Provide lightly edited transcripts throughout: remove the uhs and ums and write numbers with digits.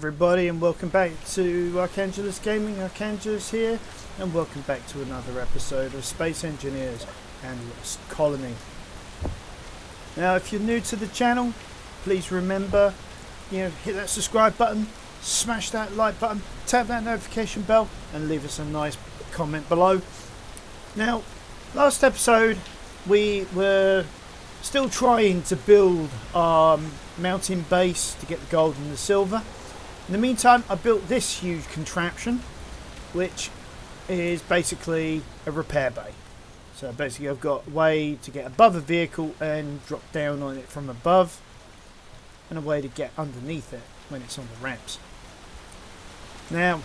everybody, and welcome back to Archangelus Gaming. Archangelus here, and welcome back to another episode of Space Engineers and Lost Colony. Now, if you're new to the channel, please remember, hit that subscribe button, smash that like button, tap that notification bell, and leave us a nice comment below. Now, last episode we were still trying to build our mountain base to get the gold and the silver. In the meantime, I built this huge contraption, which is basically a repair bay. So basically I've got a way to get above a vehicle and drop down on it from above, and a way to get underneath it when it's on the ramps. Now,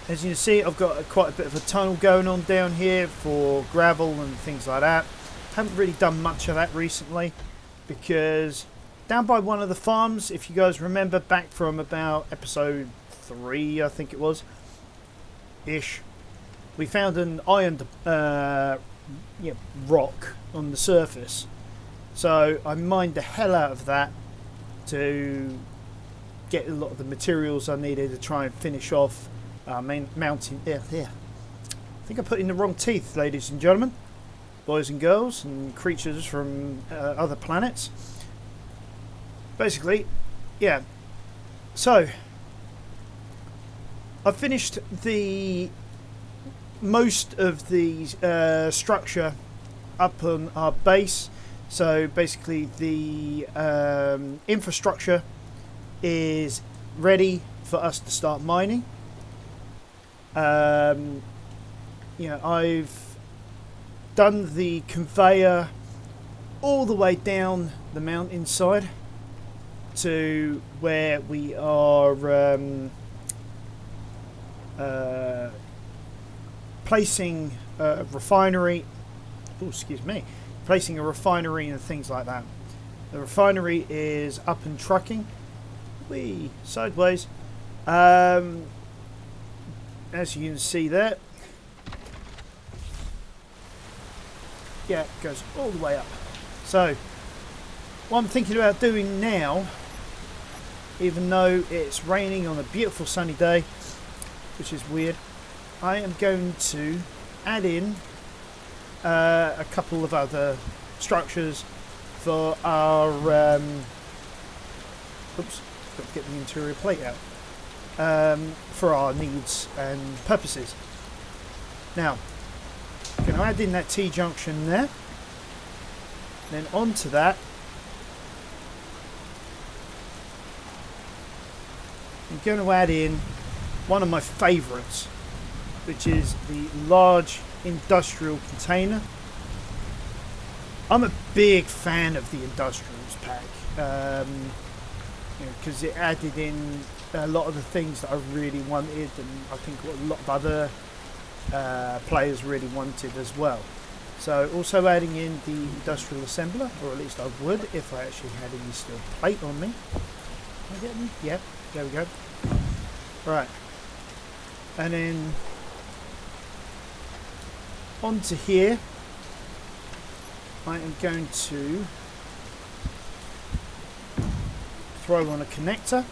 as you can see, I've got quite a bit of a tunnel going on down here for gravel and things like that. Haven't really done much of that recently, because down by one of the farms, if you guys remember back from about episode 3, I think it was, ish, we found an iron rock on the surface. So I mined the hell out of that to get a lot of the materials I needed to try and finish off mountain. I think I put in the wrong teeth, ladies and gentlemen, boys and girls, and creatures from other planets. Basically, yeah. So I've finished most of the structure up on our base. So basically, the infrastructure is ready for us to start mining. I've done the conveyor all the way down the mountainside to where we are placing a refinery. Placing a refinery and things like that. The refinery is up and trucking. Sideways. As you can see there. Yeah, it goes all the way up. So, what I'm thinking about doing now, even though it's raining on a beautiful sunny day, which is weird, I am going to add in a couple of other structures for our got to get the interior plate out, for our needs and purposes. Now, I'm going to add in that T-junction there, then onto that I'm going to add in one of my favourites, which is the large industrial container. I'm a big fan of the industrials pack, because it added in a lot of the things that I really wanted, and I think what a lot of other players really wanted as well. So also adding in the industrial assembler, or at least I would if I actually had any steel plate on me. Am I getting? Yep, there we go. Right, and then onto here I am going to throw on a connector.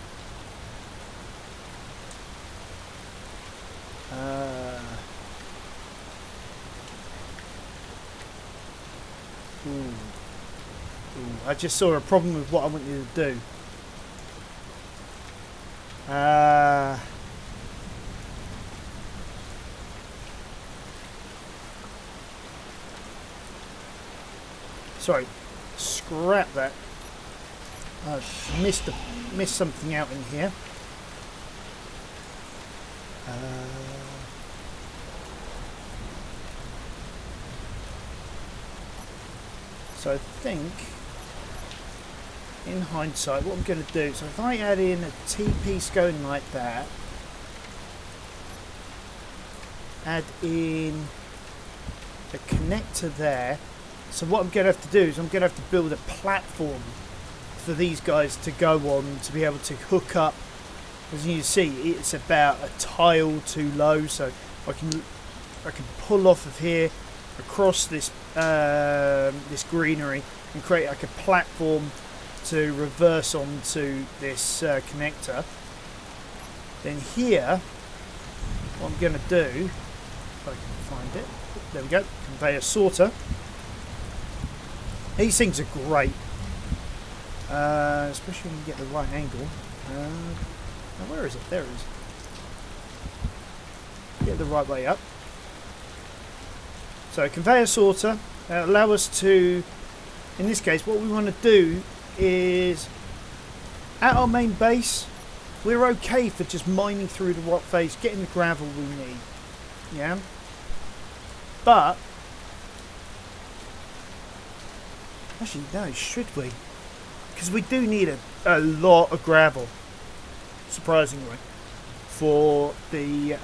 I just saw a problem with what I want you to do. Sorry, scrap that. I've missed something out in here. So I think, in hindsight, what I'm going to do, so if I add in a T-piece going like that, add in a connector there, so what I'm going to have to do is I'm going to have to build a platform for these guys to go on to be able to hook up. As you can see, it's about a tile too low, so I can pull off of here across this this greenery and create like a platform to reverse onto this connector, Then here, what I'm going to do, if I can find it, there we go, conveyor sorter. These things are great, especially when you get the right angle. Now where is it? There it is. Get the right way up. So conveyor sorter allow us to, in this case, what we want to do is, at our main base, we're okay for just mining through the rock face, getting the gravel we need. Yeah? But, actually, no, should we? Because we do need a lot of gravel, surprisingly, for the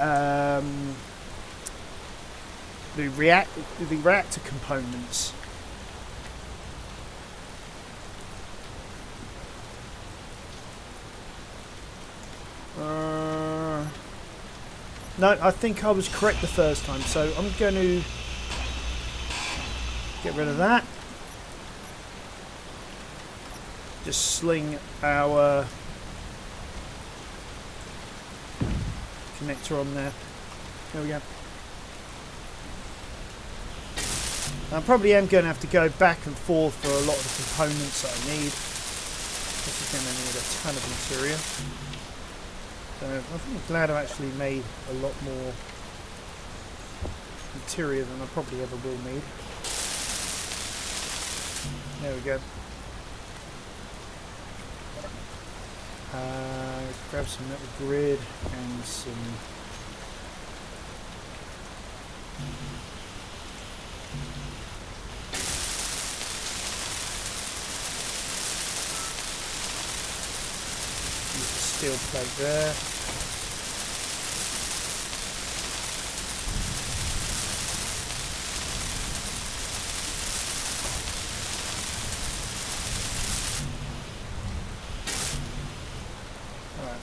reactor components. No, I think I was correct the first time, so I'm going to get rid of that. Just sling our connector on there. There we go. I probably am going to have to go back and forth for a lot of the components that I need. This is going to need a ton of material. So I'm glad I actually made a lot more material than I probably ever will need. There we go. Grab some metal grid and some steel plate there. Alright.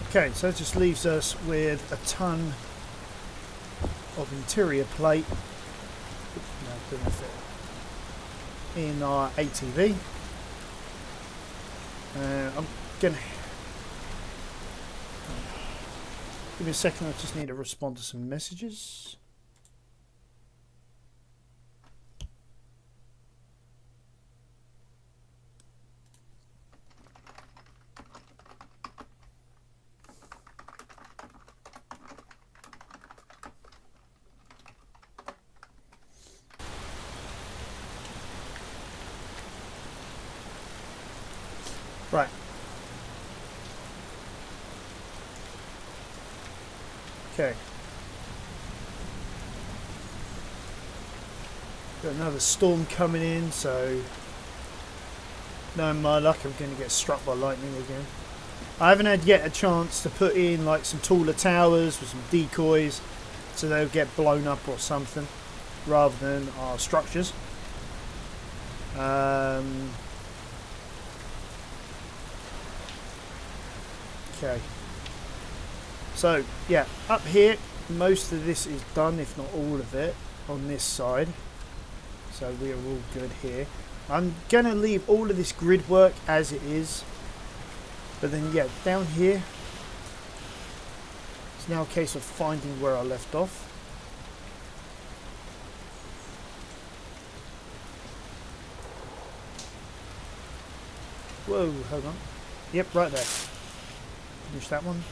Okay, so it just leaves us with a ton of interior plate in our ATV. I'm gonna give me a second. I just need to respond to some messages. Right. Okay. Got another storm coming in, so knowing my luck, I'm going to get struck by lightning again. I haven't had yet a chance to put in like some taller towers with some decoys, so they'll get blown up or something, rather than our structures. Okay, so yeah, up here most of this is done, if not all of it, on this side, so we are all good here. I'm gonna leave all of this grid work as it is, but then yeah, down here it's now a case of finding where I left off. Whoa, hold on. Yep, right there. Finish that one.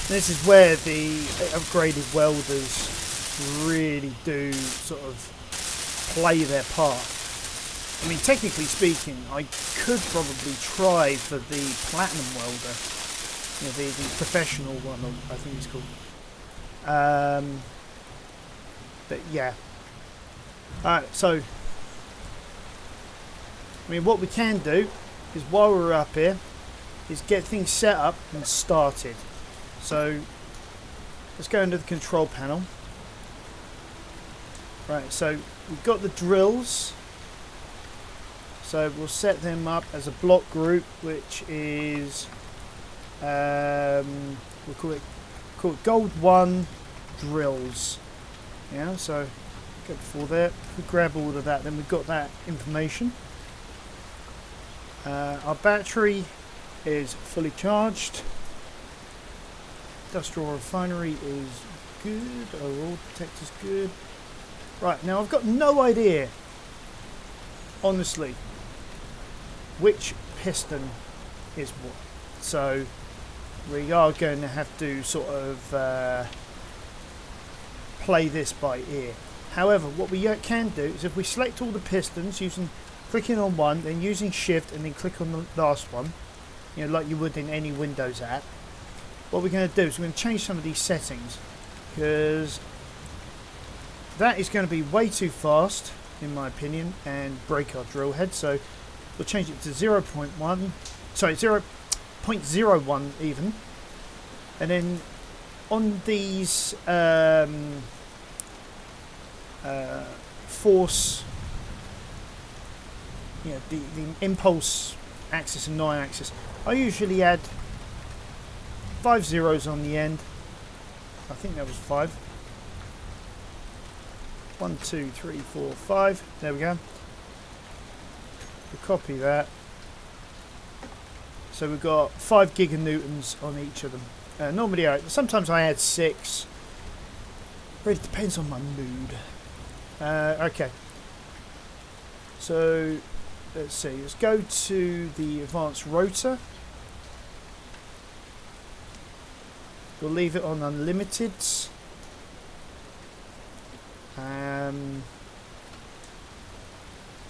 This is where the upgraded welders really do sort of play their part. I mean, technically speaking, I could probably try for the platinum welder. You know, the professional one, I think it's called. But yeah. Alright, so I mean, what we can do is, while we're up here, is get things set up and started. So let's go into the control panel. Right, so we've got the drills. So we'll set them up as a block group, which is we'll call it Gold 1 drills. Yeah, so go before there. We grab all of that, then we've got that information. Our battery is fully charged. Industrial refinery is good. Our oil detector's good. Right, now I've got no idea, honestly, which piston is what. So we are going to have to sort of play this by ear. However, what we can do is if we select all the pistons using clicking on one, then using shift and then click on the last one, you know, like you would in any Windows app, what we're going to do is we're going to change some of these settings, because that is going to be way too fast in my opinion and break our drill head. So we'll change it to 0.1, sorry, 0.01 even, and then on these force, you know, the impulse axis and 9 axis, I usually add 5 zeros on the end. I think that was 5. 1, 2, 3, 4, 5. There we go. We'll copy that. So we've got 5 giganewtons on each of them. Normally, sometimes I add 6. Really depends on my mood. Okay. So let's see. Let's go to the advanced rotor. We'll leave it on unlimited.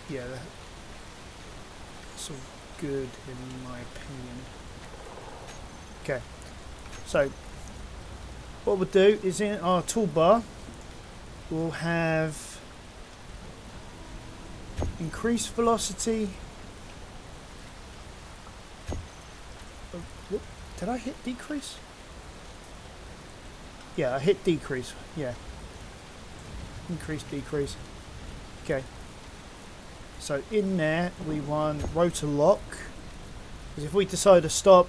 Yeah, that's all good in my opinion. Okay, so what we'll do is in our toolbar we'll have increased velocity. Oh, whoop, did I hit decrease? Yeah, I hit decrease. Yeah. Increase, decrease. Okay. So in there we want rotor lock. Because if we decide to stop,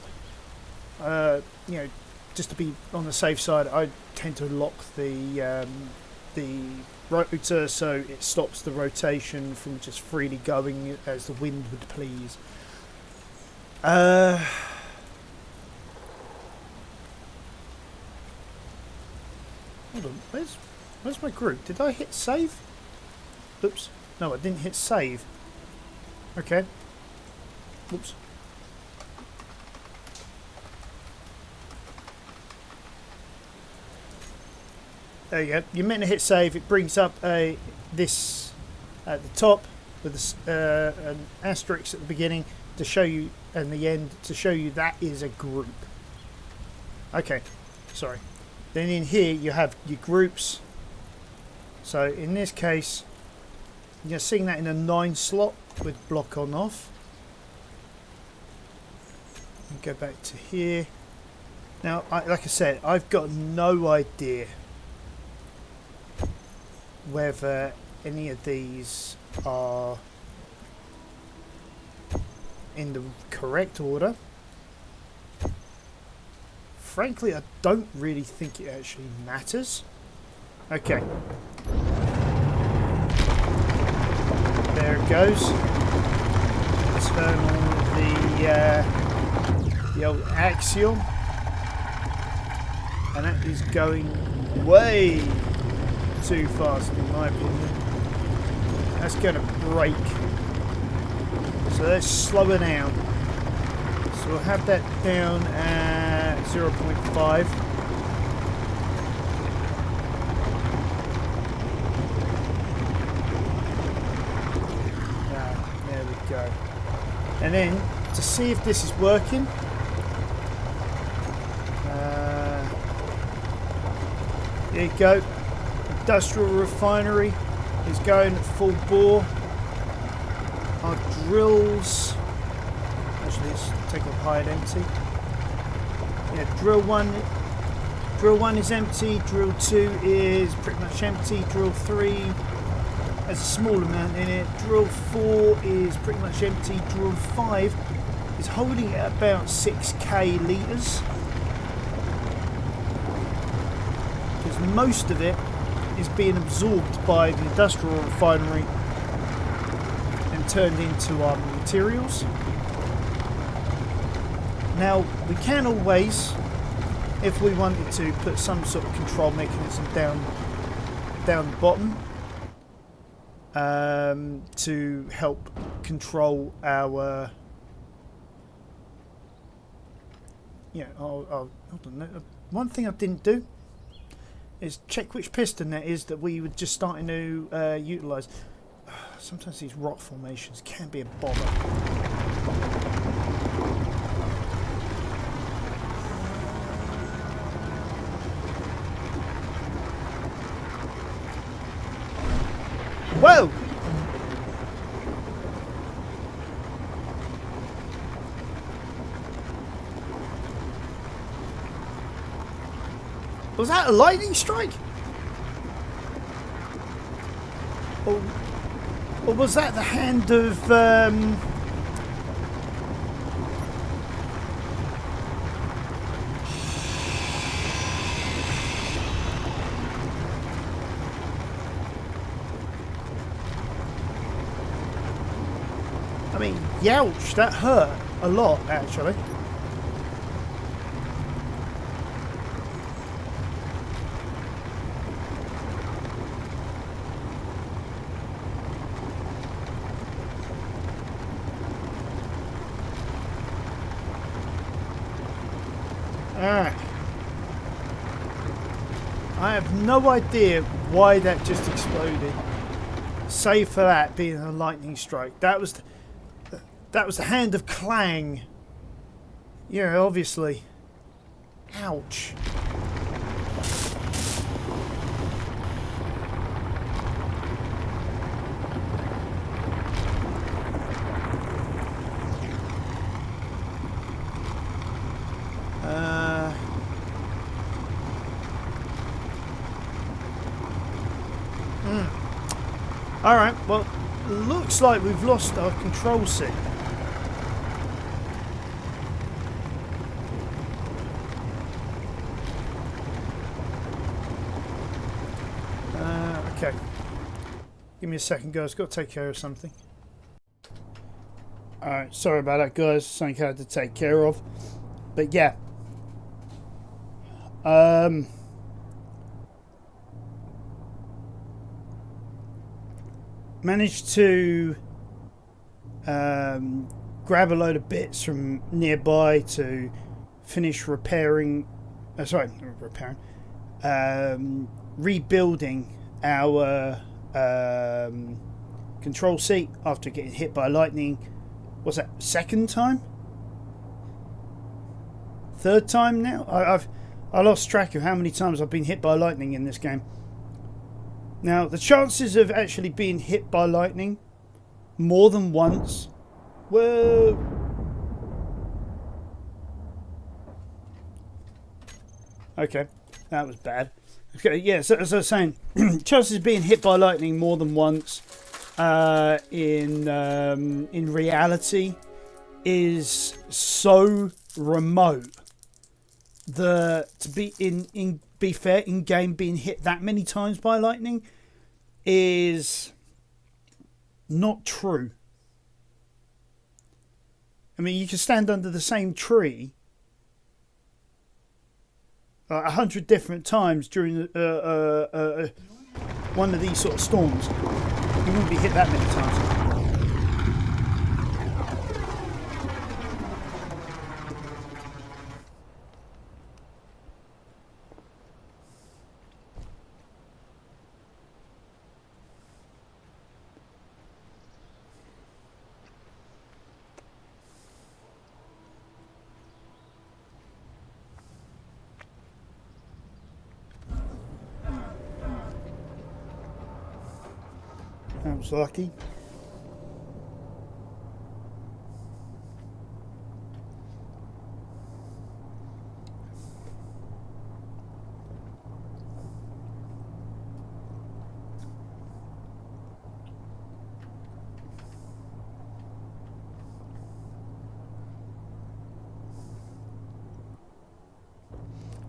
you know, just to be on the safe side, I tend to lock the rotor so it stops the rotation from just freely going as the wind would please. Hold on, where's my group? Did I hit save? Oops. No, I didn't hit save. Okay. Oops. There you go. You're meant to hit save. It brings up this at the top with an asterisk at the beginning to show you, and the end to show you that is a group. Okay. Sorry. Then in here you have your groups. So in this case, you're seeing that in a 9 slot with block on off. And go back to here. Now, like I said, I've got no idea whether any of these are in the correct order. Frankly, I don't really think it actually matters. Okay. There it goes. Turn on the old axial. And that is going way too fast in my opinion. That's going to break. So let's slow it down. So we'll have that down at 0.5. There we go. And then to see if this is working, there you go. Industrial refinery is going at full bore. Our drills, actually let's take off high and empty. Yeah, drill one is empty, drill 2 is pretty much empty, drill 3 has a small amount in it, drill 4 is pretty much empty, drill 5 is holding at about 6k litres. because most of it is being absorbed by the industrial refinery and turned into our materials. Now, we can always, if we wanted to, put some sort of control mechanism down the bottom to help control our... Yeah, hold on. One thing I didn't do is check which piston that is that we were just starting to utilise. Sometimes these rock formations can be a bother. Whoa! Was that a lightning strike? Or was that the hand of... I mean, youch, that hurt a lot, actually. Alright. I have no idea why that just exploded. Save for that being a lightning strike. That was the hand of Clang. Yeah, obviously. Ouch. Alright, well, looks like we've lost our control seat. Okay. Give me a second, guys. Got to take care of something. Alright, sorry about that, guys. Something I had to take care of. But yeah. Managed to grab a load of bits from nearby to finish repairing. Rebuilding our control seat after getting hit by lightning. What's that? Second time? Third time now? I lost track of how many times I've been hit by lightning in this game. Now, the chances of actually being hit by lightning more than once were... Okay, that was bad. Okay, yeah, so as I was saying, chances of being hit by lightning more than once in reality is so remote that to be fair, in game being hit that many times by lightning is not true. I mean, you can stand under the same tree 100 different times during one of these sort of storms. You wouldn't be hit that many times. That was lucky.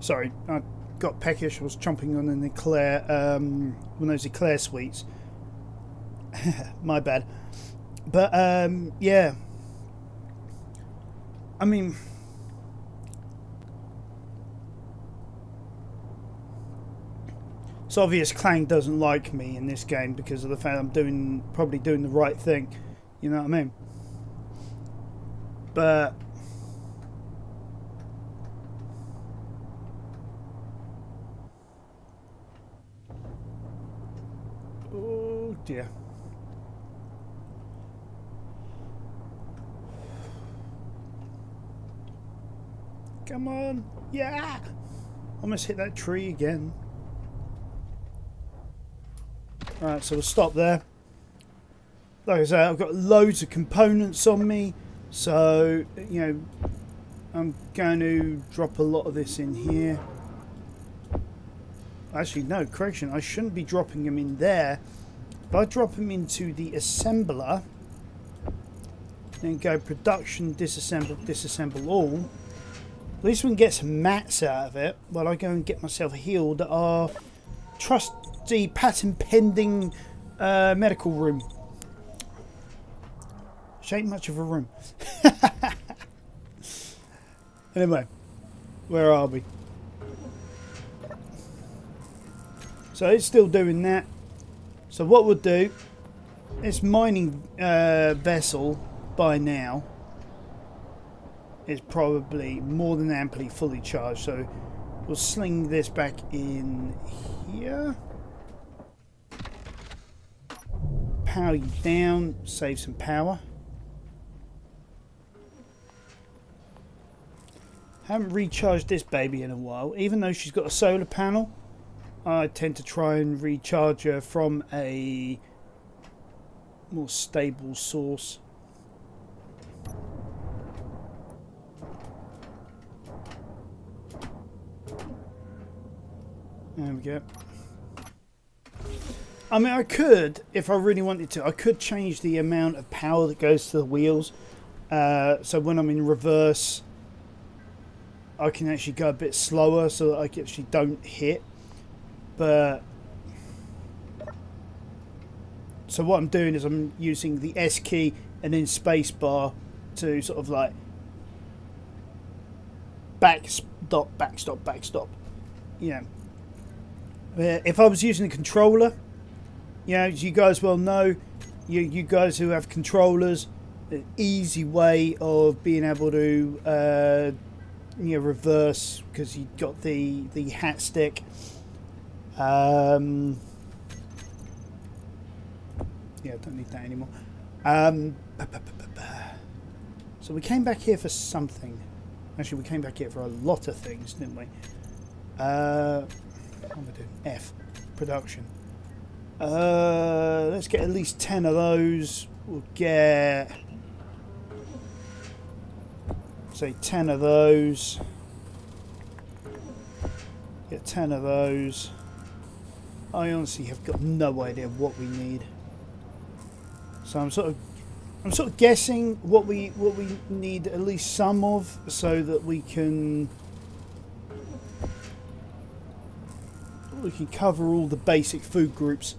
Sorry, I got peckish. I was chomping on an eclair, one of those eclair sweets. My bad. But yeah, I mean, it's obvious Clang doesn't like me in this game because of the fact I'm probably doing the right thing. You know what I mean? But oh dear. Come on. Yeah. Almost hit that tree again. Alright, so we'll stop there. Like I say, I've got loads of components on me. So, you know, I'm going to drop a lot of this in here. Actually, no, correction. I shouldn't be dropping them in there. If I drop them into the assembler, then go production, disassemble all, at least we can get some mats out of it while I go and get myself healed at our trusty patent pending medical room. Which ain't much of a room. Anyway, where are we? So it's still doing that. So what we'll do, this mining vessel by now is probably more than amply fully charged. So we'll sling this back in here. Power you down, save some power. Haven't recharged this baby in a while, even though she's got a solar panel. I tend to try and recharge her from a more stable source. There we go. I mean, I could, if I really wanted to, I could change the amount of power that goes to the wheels. So when I'm in reverse, I can actually go a bit slower so that I actually don't hit. But so what I'm doing is I'm using the S key and then space bar to sort of like back stop. Yeah. If I was using a controller, you know, as you guys well know, you guys who have controllers, an easy way of being able to you know, reverse, because you've got the hat stick. Yeah, don't need that anymore. So we came back here for something. Actually, we came back here for a lot of things, didn't we? What am I doing? F. Production. Let's get at least 10 of those. We'll get, say, 10 of those. Get 10 of those. I honestly have got no idea what we need. So I'm sort of guessing what we need at least some of, so that we can cover all the basic food groups.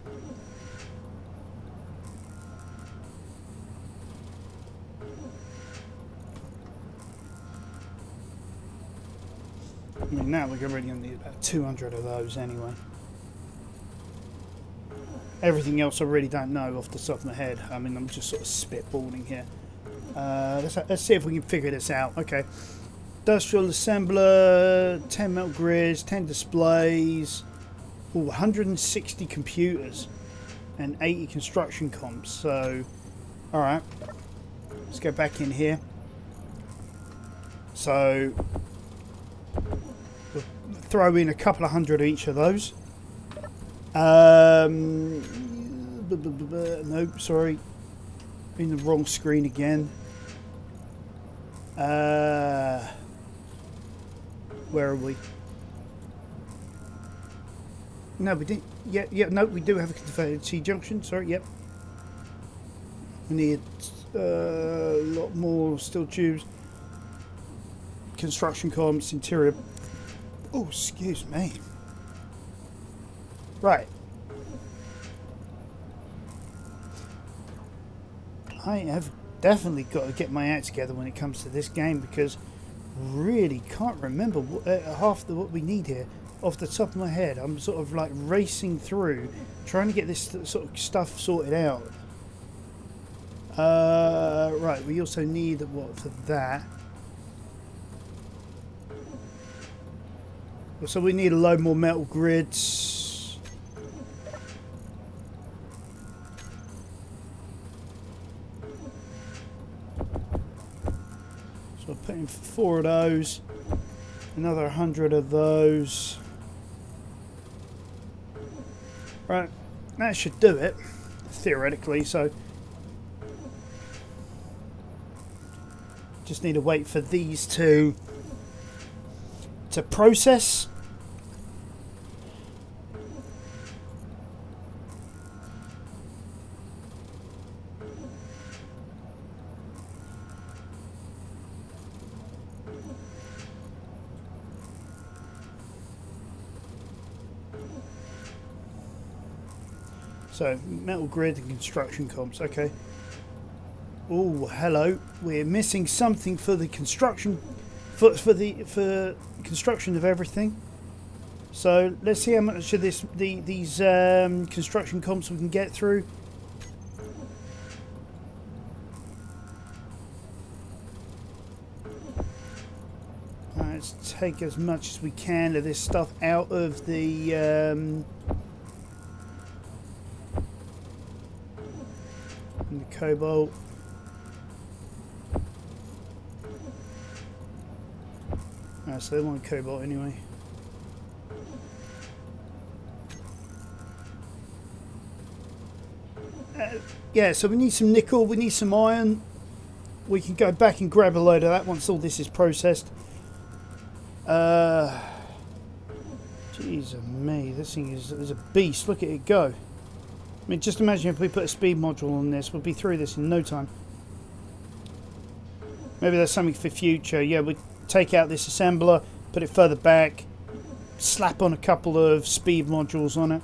I mean, now we're really going to need about 200 of those anyway. Everything else I really don't know off the top of my head. I mean, I'm just sort of spitballing here. Let's see if we can figure this out. Okay. Industrial assembler, 10 metal grids, 10 displays, 160 computers, and 80 construction comps. So, alright. Let's go back in here. So, we'll throw in a couple of hundred each of those. Nope, sorry. In the wrong screen again. Where are we? No, we didn't. Yeah, no, we do have a conveyor T-junction. Sorry, yep. We need a lot more steel tubes. Construction comps, interior. Oh, excuse me. Right. I have definitely got to get my act together when it comes to this game, because really can't remember half what we need here off the top of my head. I'm sort of like racing through trying to get this sort of stuff sorted out. Right, we also need what for that? So we need a load more metal grids. So we're putting 4 of those, another 100 of those. Right, that should do it, theoretically. So just need to wait for these two to process. So, metal grid and construction comps, okay. Oh, hello. We're missing something for the construction, for construction of everything. So let's see how much of these construction comps we can get through. Let's take as much as we can of this stuff out of the cobalt. So they want cobalt anyway. Yeah, so we need some nickel, we need some iron. We can go back and grab a load of that once all this is processed. Jeez me, this thing is a beast. Look at it go. I mean, just imagine if we put a speed module on this, we'll be through this in no time. Maybe that's something for future. Yeah, we take out this assembler, put it further back, slap on a couple of speed modules on it.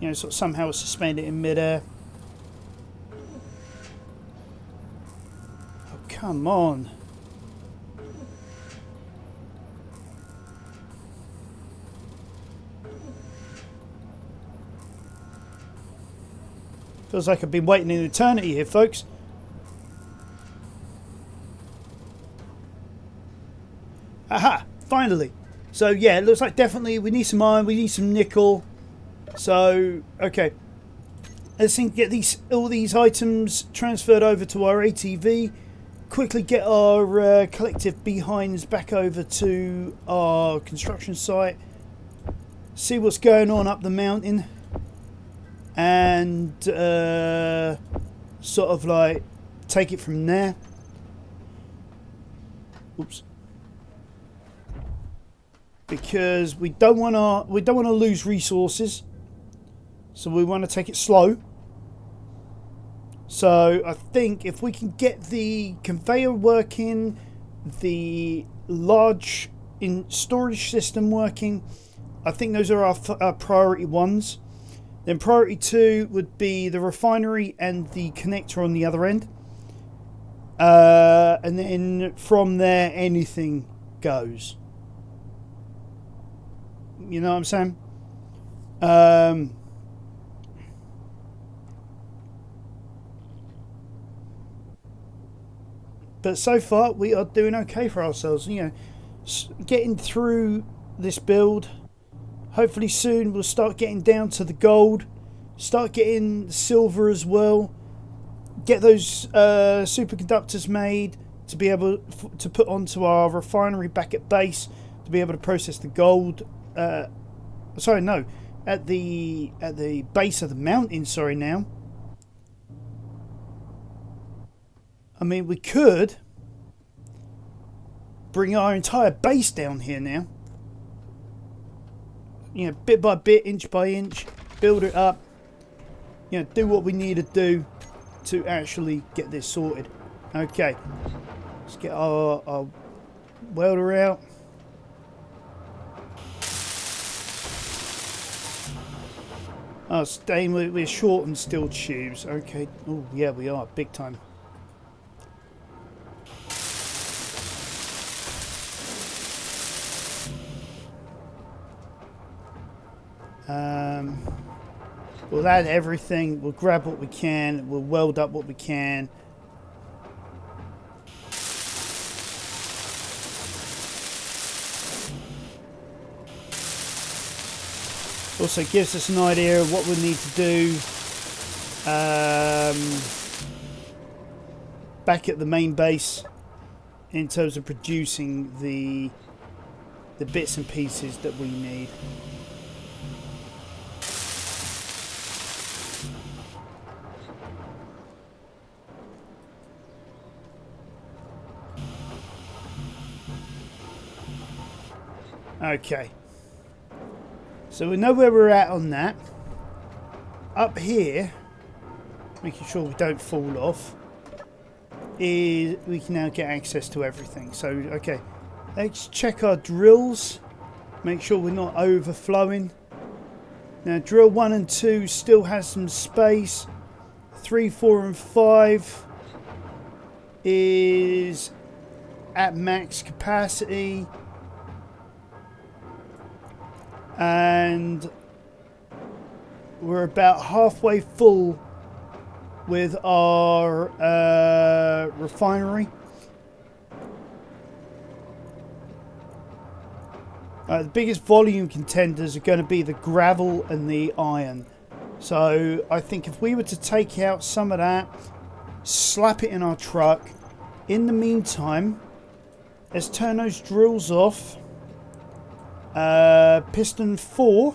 You know, sort of somehow suspend it in midair. Oh, come on. Feels like I've been waiting an eternity here, folks. Aha! Finally! So yeah, it looks like definitely we need some iron, we need some nickel. So, okay. Let's get all these items transferred over to our ATV. Quickly get our collective behinds back over to our construction site. See what's going on up the mountain. And sort of like take it from there. Oops. Because we don't want to lose resources, so we want to take it slow. So I think if we can get the conveyor working, the large storage system working, I think those are our priority ones. Then priority 2 would be the refinery and the connector on the other end. And then from there, anything goes. You know what I'm saying? But so far, we are doing okay for ourselves. You know, getting through this build. Hopefully soon we'll start getting down to the gold. Start getting the silver as well. Get those superconductors made to be able to put onto our refinery back at base to be able to process the gold. Sorry, no, at the base of the mountain. Sorry, now. I mean, we could bring our entire base down here now. You know, bit by bit, inch by inch, build it up. You know, do what we need to do to actually get this sorted. Okay, let's get our welder out. Oh, staying we're short on steel tubes. Okay. Oh, yeah, we are. Big time. We'll add everything. We'll grab what we can. We'll weld up what we can. Also gives us an idea of what we need to do back at the main base in terms of producing the bits and pieces that we need. Okay. So we know where we're at on that. Up here, making sure we don't fall off, is we can now get access to everything. So, okay, let's check our drills. Make sure we're not overflowing. Now, drill 1 and 2 still has some space. 3, 4 and 5 is at max capacity. And we're about halfway full with our refinery. The biggest volume contenders are going to be the gravel and the iron. So I think if we were to take out some of that, slap it in our truck. In the meantime, let's turn those drills off. Piston 4,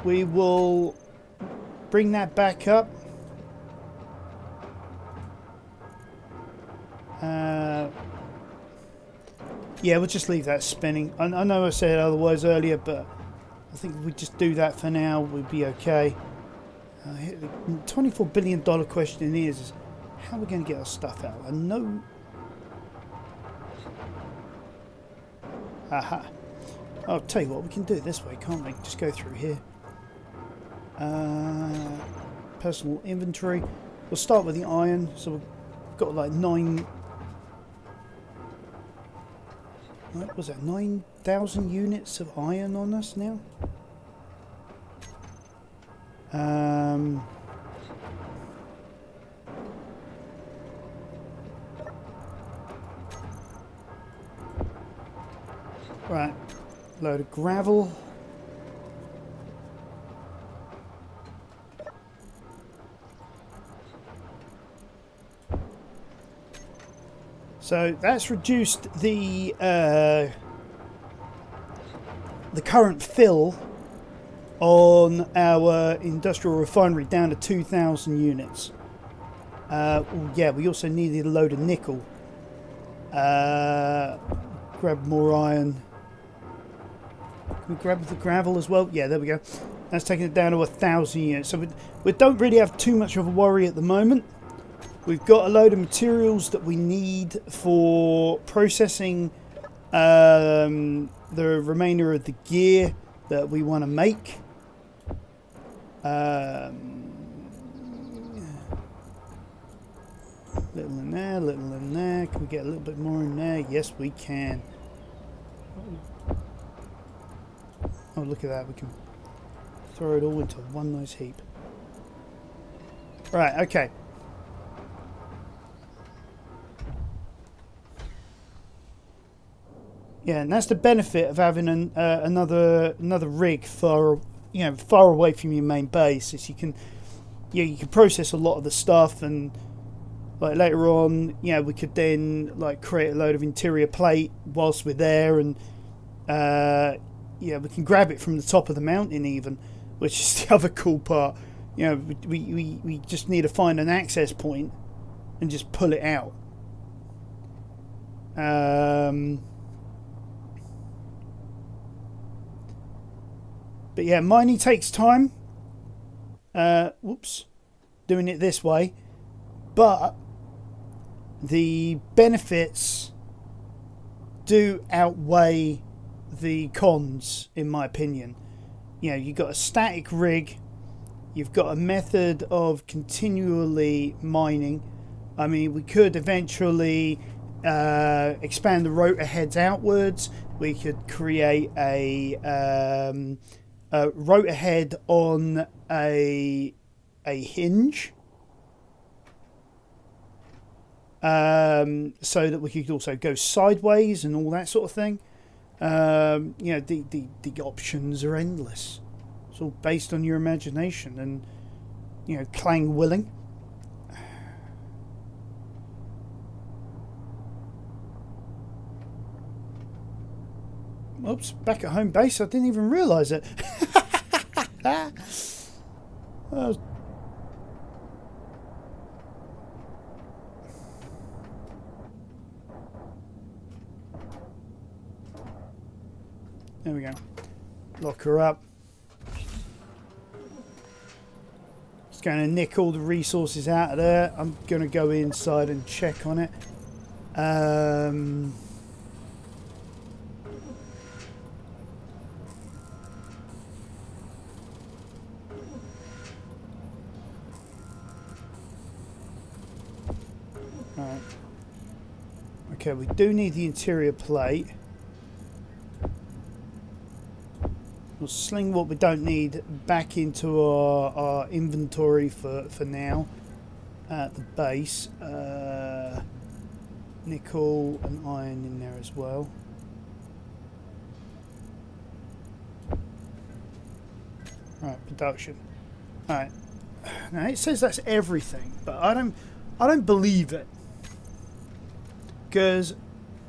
we will bring that back up. Yeah, we'll just leave that spinning. I know I said otherwise earlier, but I think if we just do that for now, we'll be okay. The $24 billion question is how are we going to get our stuff out? I know. Aha. I'll tell you what, we can do it this way, can't we? Just go through here. Personal inventory. We'll start with the iron. So we've got like 9... What was that? 9,000 units of iron on us now? Right, load of gravel. So that's reduced the current fill on our industrial refinery down to 2,000 units. Yeah, we also needed a load of nickel. Grab more iron. Can we grab the gravel as well? Yeah, there we go. That's taking it down to 1,000 units. So we don't really have too much of a worry at the moment. We've got a load of materials that we need for processing the remainder of the gear that we want to make. Little in there, little in there. Can we get a little bit more in there? Yes, we can. Oh, look at that. We can throw it all into one nice heap. Right, okay. Yeah, and that's the benefit of having another rig far away from your main base. Is you can process a lot of the stuff, and like later on, we could then like create a load of interior plate whilst we're there, and we can grab it from the top of the mountain even, which is the other cool part. We just need to find an access point and just pull it out. But yeah, mining takes time. Doing it this way. But the benefits do outweigh the cons, in my opinion. you know, you've got a static rig, you've got a method of continually mining. I mean, we could eventually expand the rotor heads outwards. We could create a rotor head on a hinge, so that we could also go sideways and all that sort of thing. You know, the options are endless. It's all based on your imagination and, you know, clang willing. Oops, back at home base. I didn't even realise it. There we go. Lock her up. Just going to nick all the resources out of there. I'm going to go inside and check on it. Right. Okay, we do need the interior plate. We'll sling what we don't need back into our inventory for now at the base. Nickel and iron in there as well. Right, production. Alright. Now it says that's everything, but I don't believe it. Because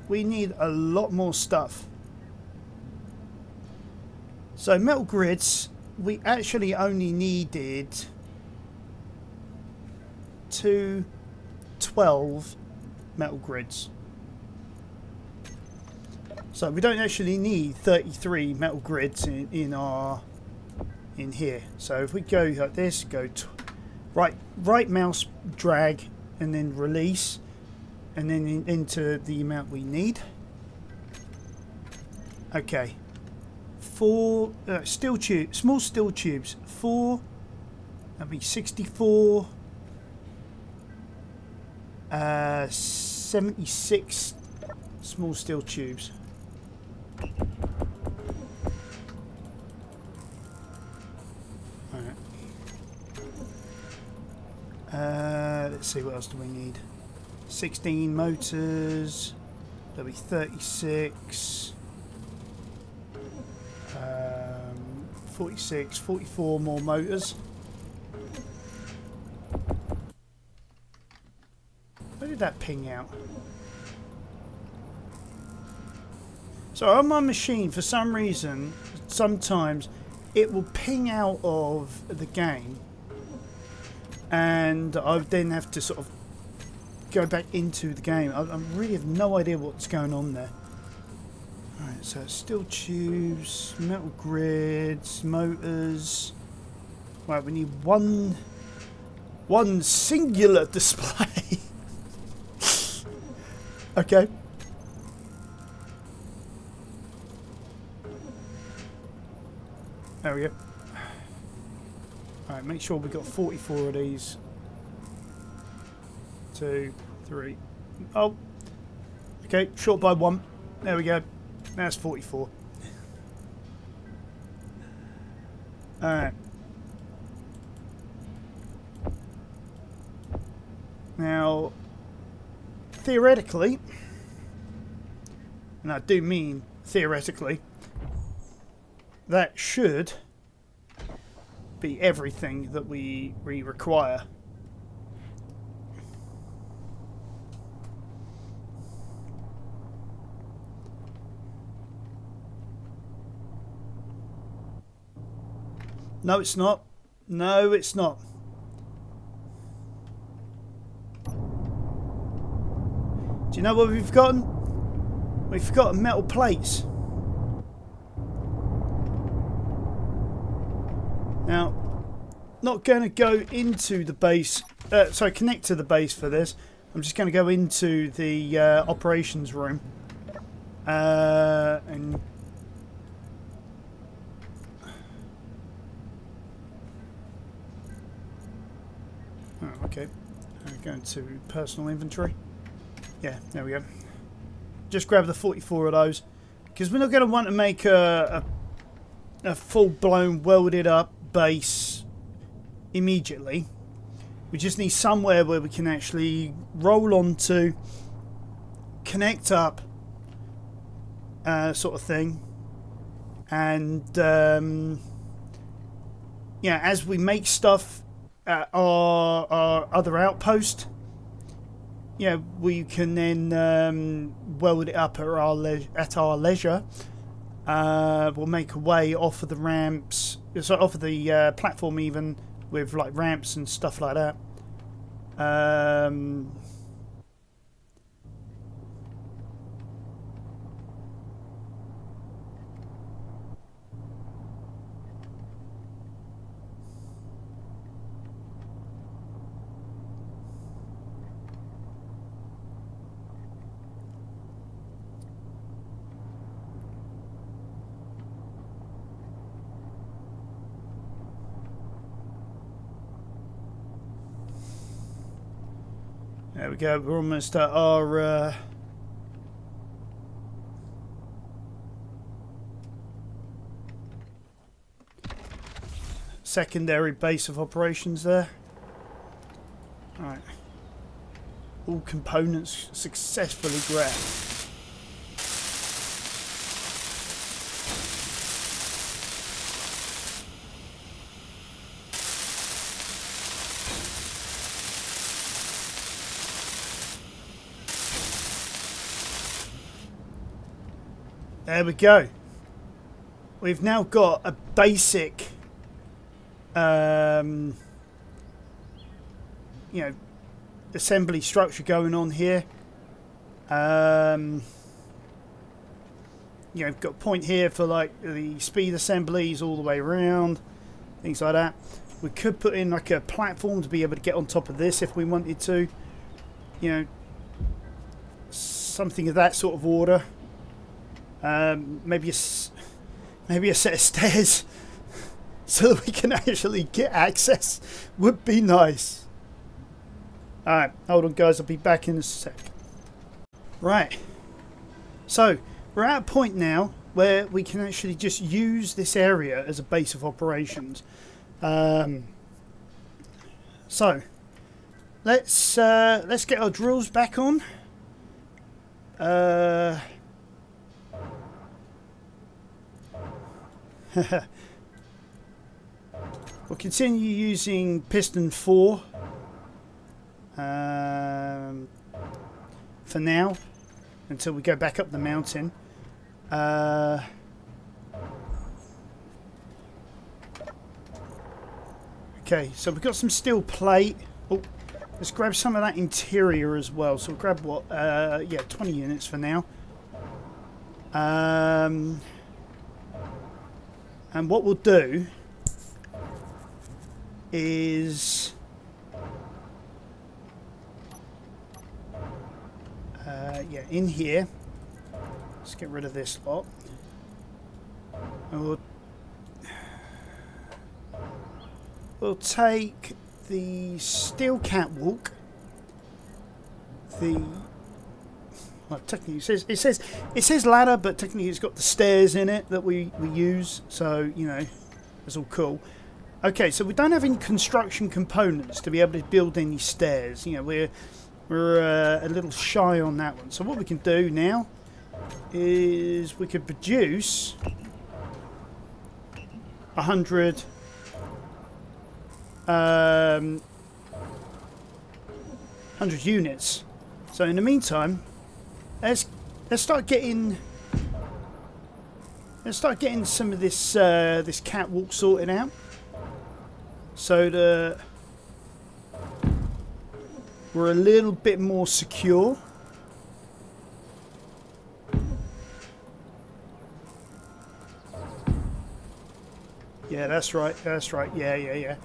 we need a lot more stuff. So metal grids, we actually only needed 12 metal grids. So we don't actually need 33 metal grids in here. So if we go like this, go right mouse drag and then release, and then into the amount we need. Okay. 4 steel tubes, small steel tubes. 4. That'd be 64. 76 small steel tubes. Alright. Let's see, what else do we need? 16 motors. That'll be 36. 46, 44 more motors. Where did that ping out? So on my machine, for some reason, sometimes it will ping out of the game, and I then have to sort of go back into the game. I really have no idea what's going on there. Alright, so steel tubes, metal grids, motors. Right, we need one singular display. Okay. There we go. Alright, make sure we've got 44 of these. 2, 3. Oh. Okay, short by 1. There we go. That's 44. Alright. Now, theoretically, and I do mean theoretically, that should be everything that we require. No, it's not. No, it's not. Do you know what we've forgotten? We've forgotten metal plates. Now, not going to go into the base, sorry, connect to the base for this. I'm just going to go into the operations room and Okay. Going to personal inventory. Yeah, there we go. Just grab the 44 of those, because we're not going to want to make a full-blown welded up base immediately. We just need somewhere where we can actually roll onto, connect up, sort of thing. And yeah, as we make stuff at our other outpost, yeah, we can then weld it up at our leisure. We'll make a way off of the ramps, so off of the platform, even with like ramps and stuff like that. There we go, we're almost at our secondary base of operations there. Alright. All components successfully grabbed. There we go. We've now got a basic, you know, assembly structure going on here. You know, we've got a point here for like the speed assemblies all the way around, things like that. We could put in like a platform to be able to get on top of this if we wanted to. You know, something of that sort of order. Maybe a set of stairs so that we can actually get access would be nice. Alright, hold on guys, I'll be back in a sec. Right, so we're at a point now where we can actually just use this area as a base of operations. So let's get our drills back on. We'll continue using piston 4 for now until we go back up the mountain. Okay, so we've got some steel plate. Oh, let's grab some of that interior as well. So we'll grab what? Yeah, 20 units for now. And what we'll do is yeah, in here, let's get rid of this lot. And we'll take the steel catwalk, well, technically it says ladder, but technically it's got the stairs in it that we use, so you know, it's all cool. Okay, so we don't have any construction components to be able to build any stairs. You know, we're a little shy on that one. So what we can do now is we could produce 100 100 units. So in the meantime, let's start getting some of this this catwalk sorted out, so that we're a little bit more secure. Yeah, that's right. That's right. Yeah.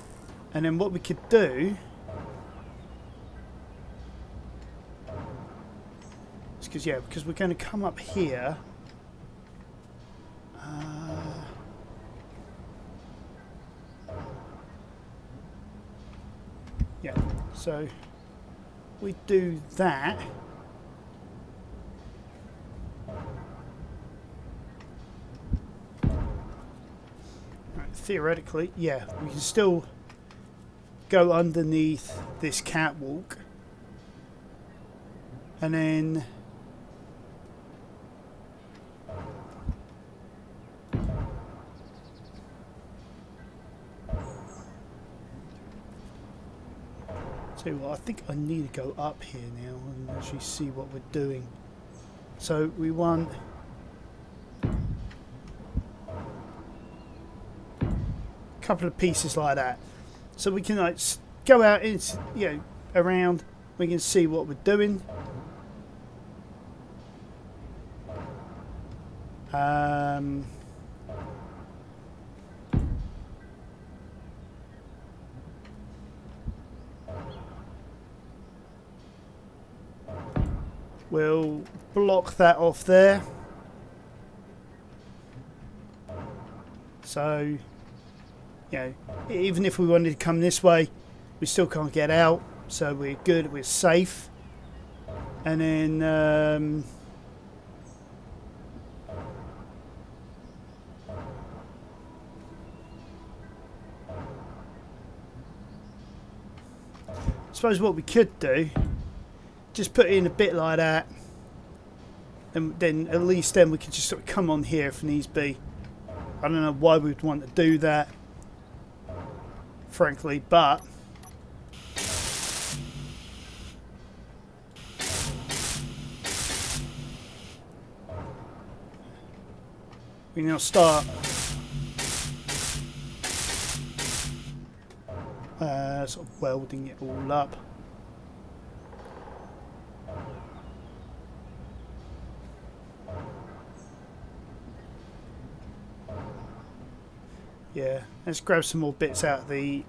And then what we could do is because we're going to come up here. Yeah. So we do that. Right, theoretically, yeah, we can still go underneath this catwalk. And then tell you what, I think I need to go up here now and actually see what we're doing. So we want a couple of pieces like that, so we can like go out into, you know, around. We can see what we're doing. We'll block that off there. So, you know, even if we wanted to come this way, we still can't get out. So we're good, we're safe. And then I suppose what we could do, just put in a bit like that, and then at least then we can just sort of come on here if needs be. I don't know why we'd want to do that, frankly, but we now start sort of welding it all up. Yeah, let's grab some more bits out of the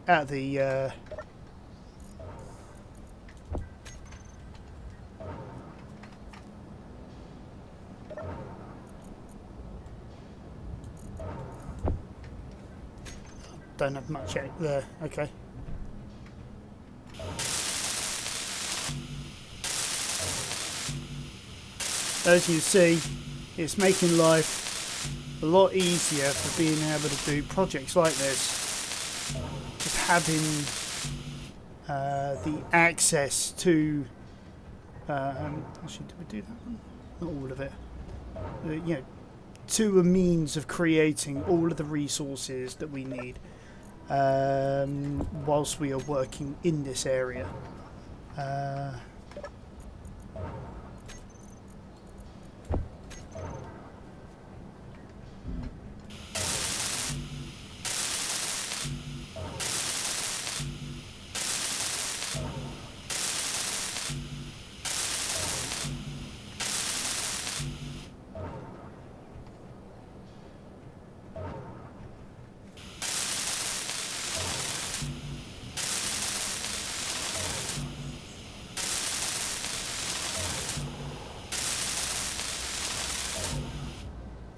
don't have much out there. Okay. As you see, it's making life a lot easier for being able to do projects like this. Just having the access to actually, did we do that one? Not all of it. You know, to a means of creating all of the resources that we need whilst we are working in this area.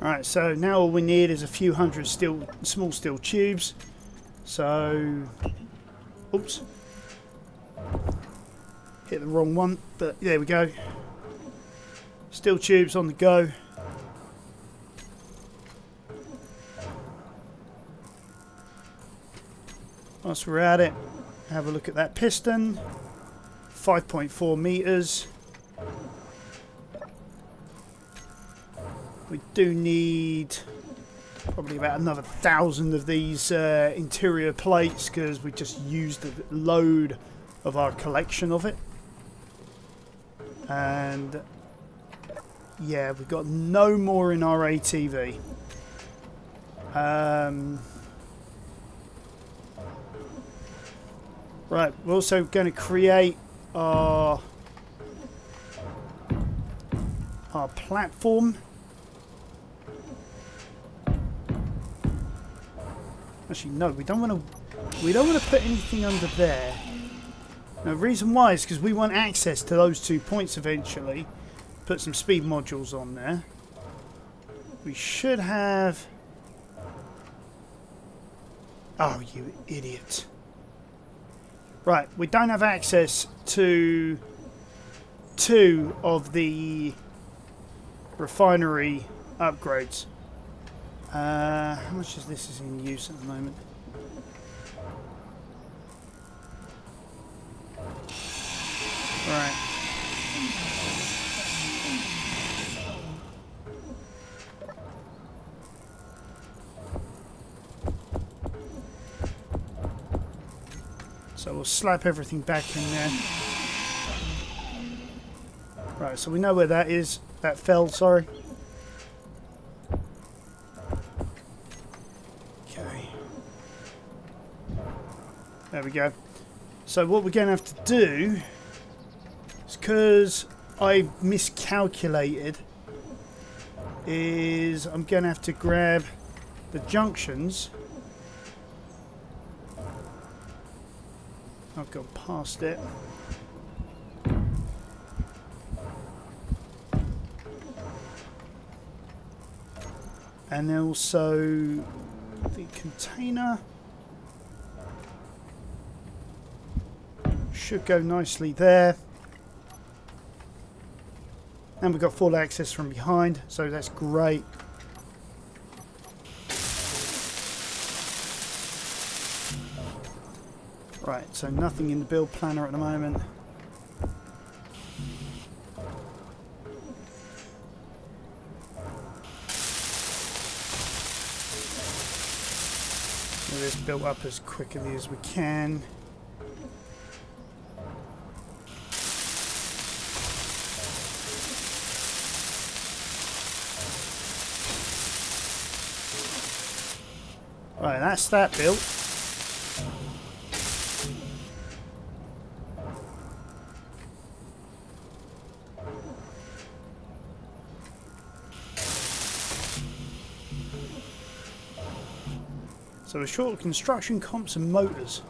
Alright, so now all we need is a few hundred small steel tubes. So, oops, hit the wrong one, but there we go. Steel tubes on the go. Whilst we're at it, have a look at that piston. 5.4 meters. We do need probably about another 1,000 of these interior plates because we just used a load of our collection of it. And yeah, we've got no more in our ATV. Right, we're also going to create our platform. Actually, no, we don't want to put anything under there. Now, the reason why is because we want access to those 2 points eventually. Put some speed modules on there. We should have. Oh, you idiot! Right, we don't have access to 2 of the refinery upgrades. How much is this in use at the moment? Right. So we'll slap everything back in there. Right, so we know where that is. That fell, sorry. Okay. There we go. So what we're going to have to do is, because I miscalculated, is I'm going to have to grab the junctions. I've gone past it. And also the container should go nicely there. And we've got full access from behind, so that's great. Right, so nothing in the build planner at the moment. Get this built up as quickly as we can. Right, that's that built. So we're short of construction comps and motors.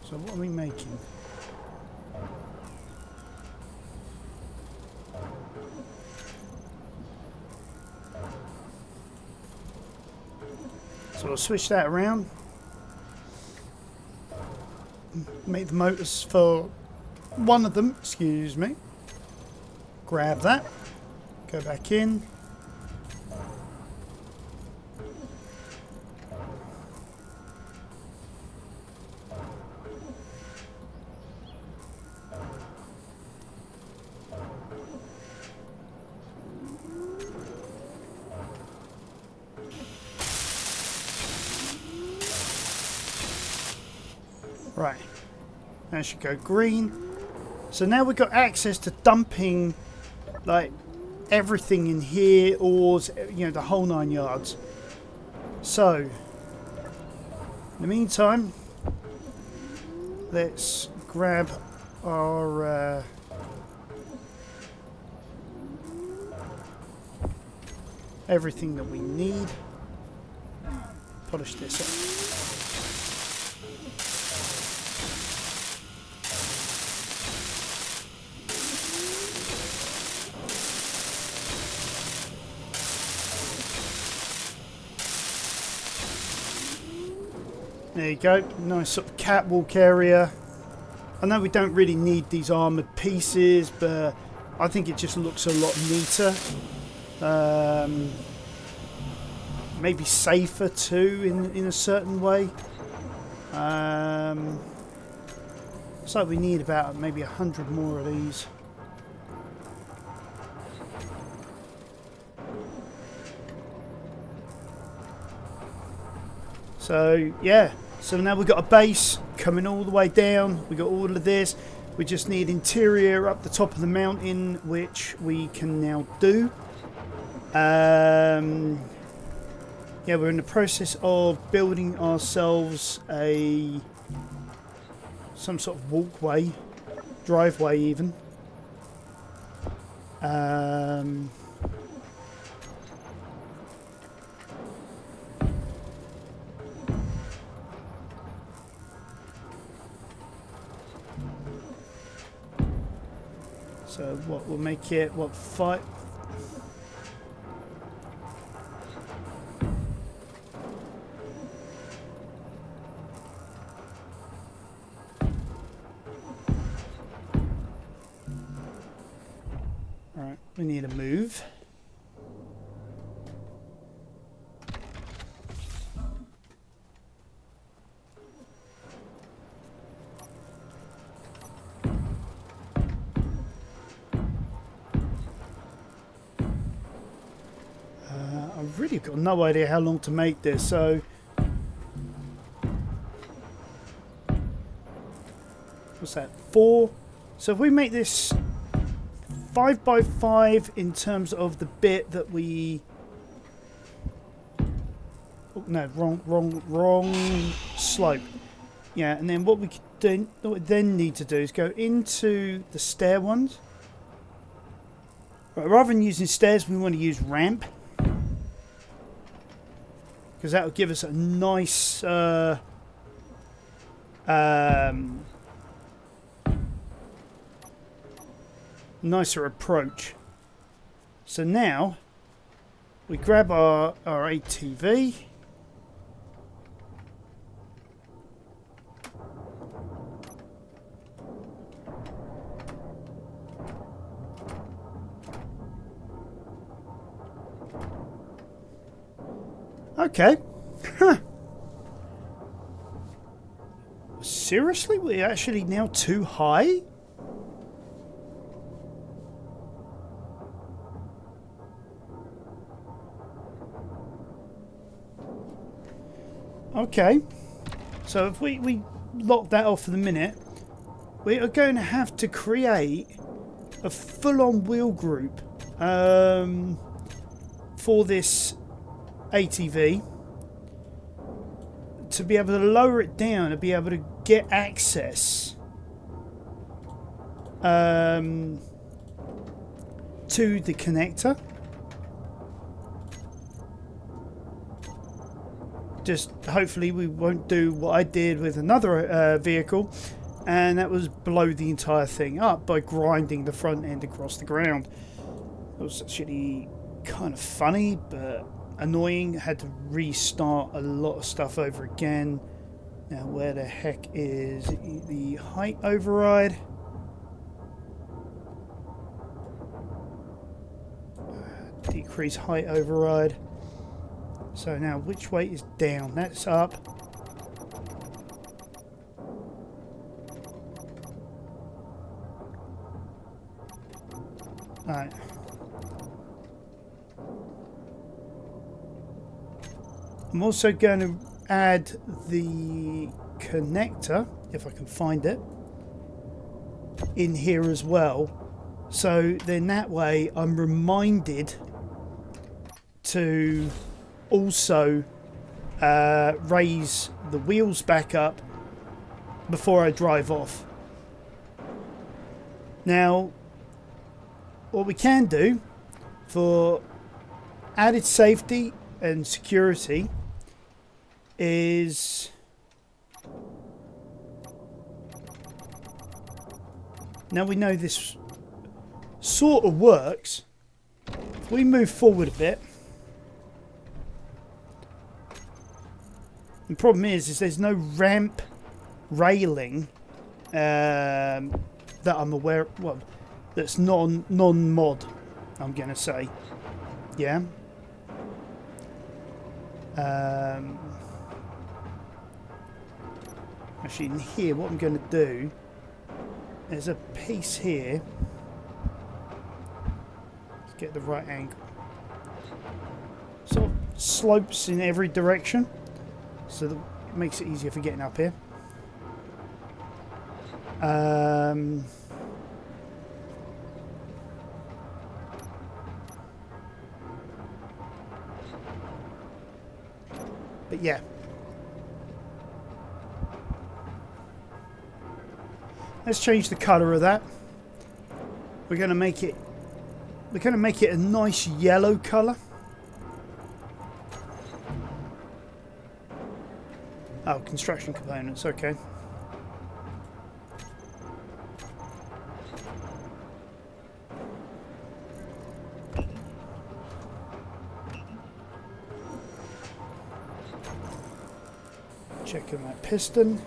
So what are we making? So we'll switch that around. Make the motors for one of them, excuse me. Grab that. Go back in. Right. That should go green. So now we've got access to dumping like everything in here, ores, you know, the whole 9 yards. So in the meantime, let's grab our everything that we need. Polish this up. There you go, nice sort of catwalk area. I know we don't really need these armoured pieces, but I think it just looks a lot neater. Maybe safer too in a certain way. So we need about maybe 100 more of these. So yeah, so now we've got a base coming all the way down. We've got all of this. We just need interior up the top of the mountain, which we can now do. Yeah, we're in the process of building ourselves some sort of walkway, driveway even. So what will make it, what, We need to move. I've really got no idea how long to make this, so what's that? 4. So if we make this 5 by 5 in terms of the bit that we... Oh, no, wrong slope. Yeah, and then what we then need to do is go into the stair ones. Right, rather than using stairs, we want to use ramp. Because that will give us a nice... nicer approach. So now we grab our ATV. Okay. Huh. Seriously? We're actually now too high? Okay, so if we lock that off for the minute, we are going to have to create a full-on wheel group for this ATV to be able to lower it down and be able to get access to the connector. Just hopefully we won't do what I did with another vehicle, and that was blow the entire thing up by grinding the front end across the ground. It was actually kind of funny but annoying. Had to restart a lot of stuff over again. Now where the heck is the height override? Decrease height override. So now, which way is down? That's up. Alright. I'm also going to add the connector, if I can find it, in here as well. So then that way I'm reminded to also raise the wheels back up before I drive off. Now, what we can do for added safety and security is now we know this sort of works. If we move forward a bit, the problem is there's no ramp railing that I'm aware of, well, that's non-mod, I'm going to say. Yeah. Actually, in here, what I'm going to do, there's a piece here. Let's get the right angle. Sort of slopes in every direction, so that it makes it easier for getting up here. But yeah. Let's change the colour of that. We're going to make it a nice yellow colour. Oh, construction components, okay. Checking that piston.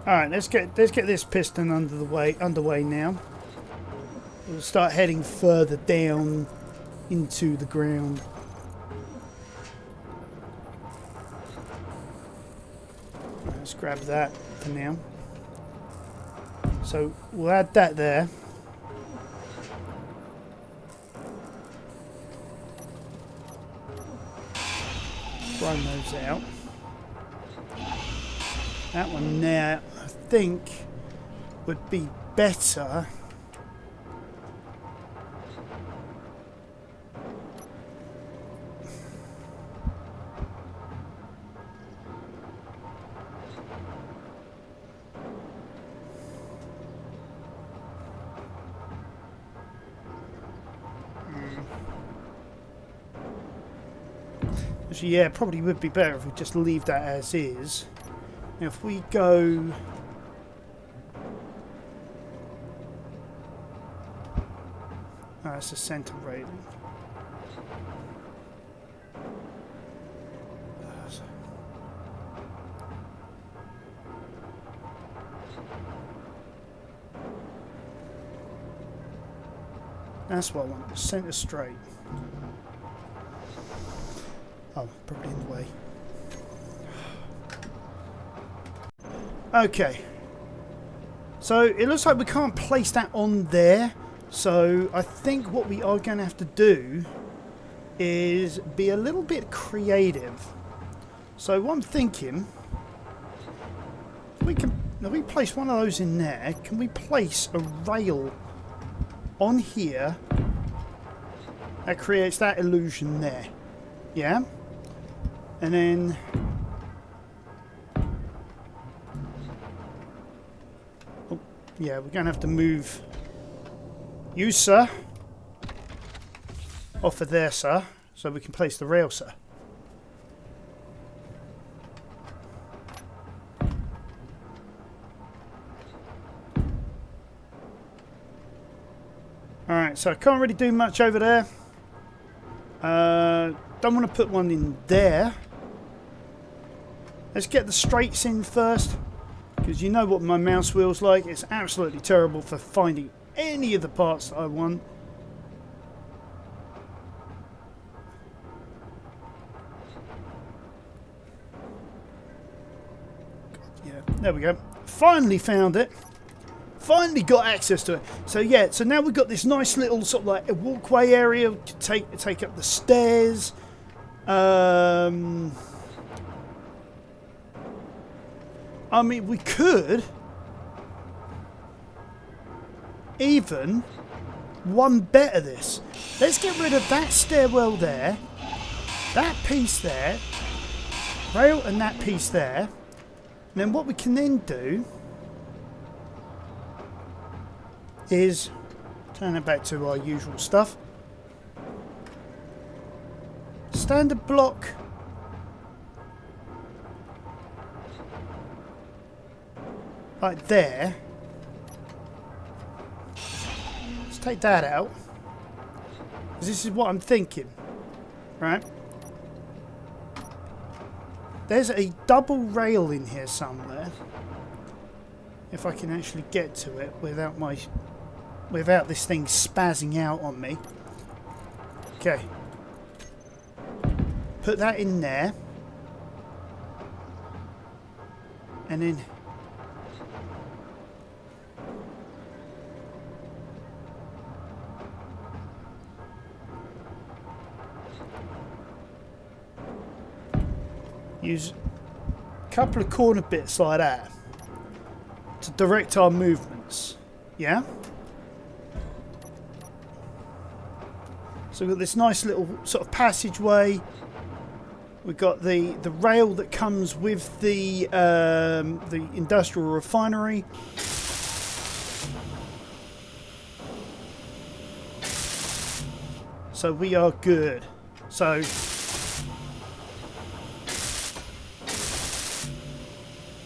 All right, let's get this piston underway now. we'll start heading further down into the ground. Let's grab that for now. So we'll add that there. Throw those out. That one there, I think, would be better. Actually, yeah, probably would be better if we just leave that as is. Now, if we go... Oh, that's the centre railing. That's what I want, centre straight. Oh, probably in the way. Okay. So it looks like we can't place that on there. So I think what we are going to have to do is be a little bit creative. So what I'm thinking, if we place one of those in there, can we place a rail on here that creates that illusion there? Yeah? And then oh, yeah, we're going to have to move you, sir, off of there, sir, so we can place the rail, sir. Alright, so I can't really do much over there. Don't want to put one in there. Let's get the straights in first, because you know what my mouse wheel's like. It's absolutely terrible for finding any of the parts that I want. God, yeah, there we go. Finally found it. Finally got access to it. So yeah, so now we've got this nice little sort of like a walkway area to take up the stairs. I mean, we could even one better this. Let's get rid of that stairwell there, that piece there, rail and that piece there. And then what we can then do is turn it back to our usual stuff. Standard block. Like there. Let's take that out. This is what I'm thinking. Right? There's a double rail in here somewhere. If I can actually get to it without this thing spazzing out on me. Okay. Put that in there. And then use a couple of corner bits like that to direct our movements. Yeah? So we've got this nice little sort of passageway. We've got the rail that comes with the industrial refinery. So we are good. So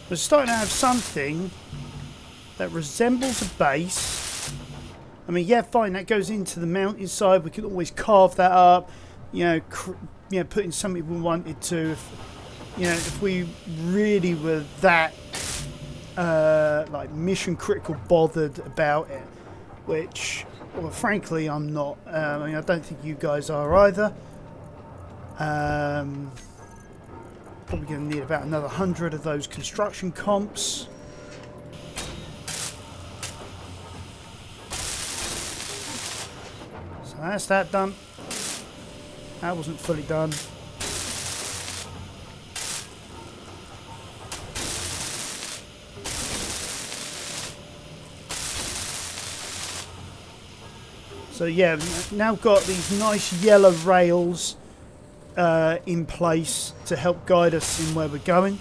we're starting to have something that resembles a base. I mean, yeah, fine, that goes into the mountainside. We can always carve that up, you know, put in something we wanted to. If we really were that like mission critical bothered about it, which Well, frankly, I'm not. I mean, I don't think you guys are either. Probably going to need about another 100 of those construction comps. So that's that done. That wasn't fully done. So yeah, now got these nice yellow rails in place to help guide us in where we're going.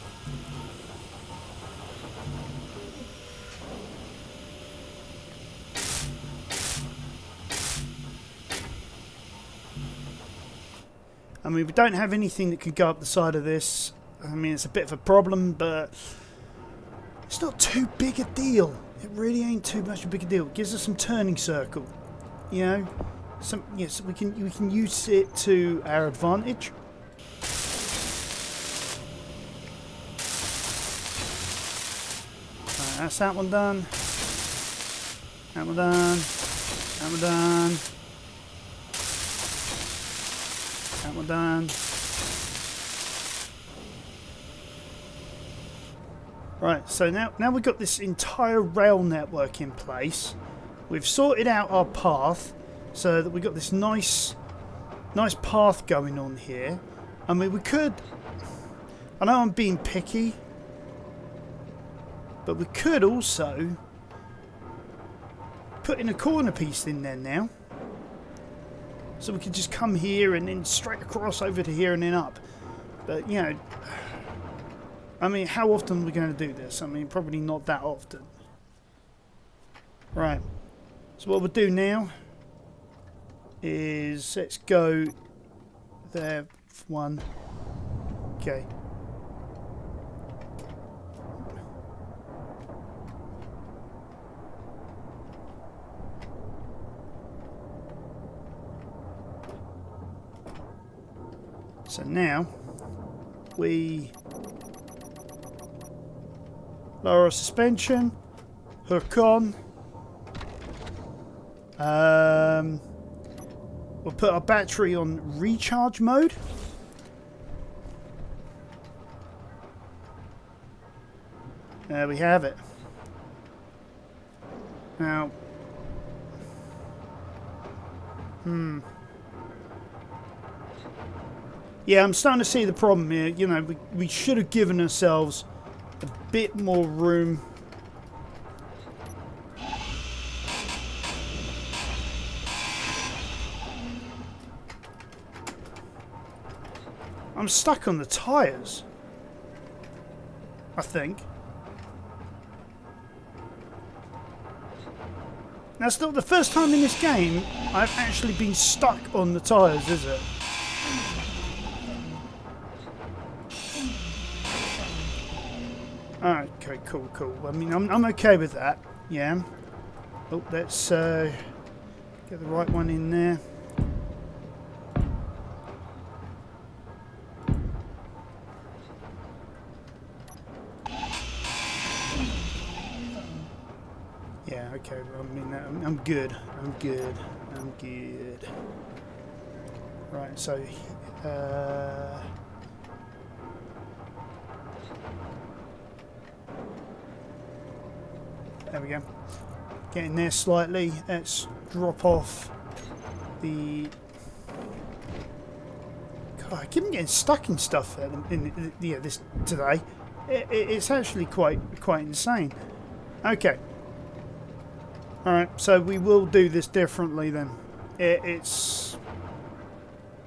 I mean, we don't have anything that can go up the side of this. I mean, it's a bit of a problem, but it's not too big a deal. It really ain't too much of a big a deal. It gives us some turning circle. You know, yes, we can use it to our advantage. Right, that's that one done. That one done. That one done. That one done. Right, so now we've got this entire rail network in place. We've sorted out our path so that we've got this nice path going on here. I mean, we could... I know I'm being picky, but we could also put in a corner piece in there now. So we could just come here and then straight across over to here and then up. But, you know... I mean, how often are we going to do this? I mean, probably not that often. Right. So what we'll do now is let's go there for one. Okay. So now we lower our suspension, hook on. We'll put our battery on recharge mode. There we have it. Now, yeah, I'm starting to see the problem here. You know, we should have given ourselves a bit more room. I'm stuck on the tyres, I think. That's not the first time in this game I've actually been stuck on the tyres, is it? Okay, cool. I mean, I'm okay with that. Yeah. Oh, let's get the right one in there. Yeah, okay. I mean, I'm good. I'm good. Right, so there we go. Getting there slightly. Let's drop off the... God, I keep getting stuck in stuff in this today. It's actually quite insane. Okay. Alright, so we will do this differently then. It's...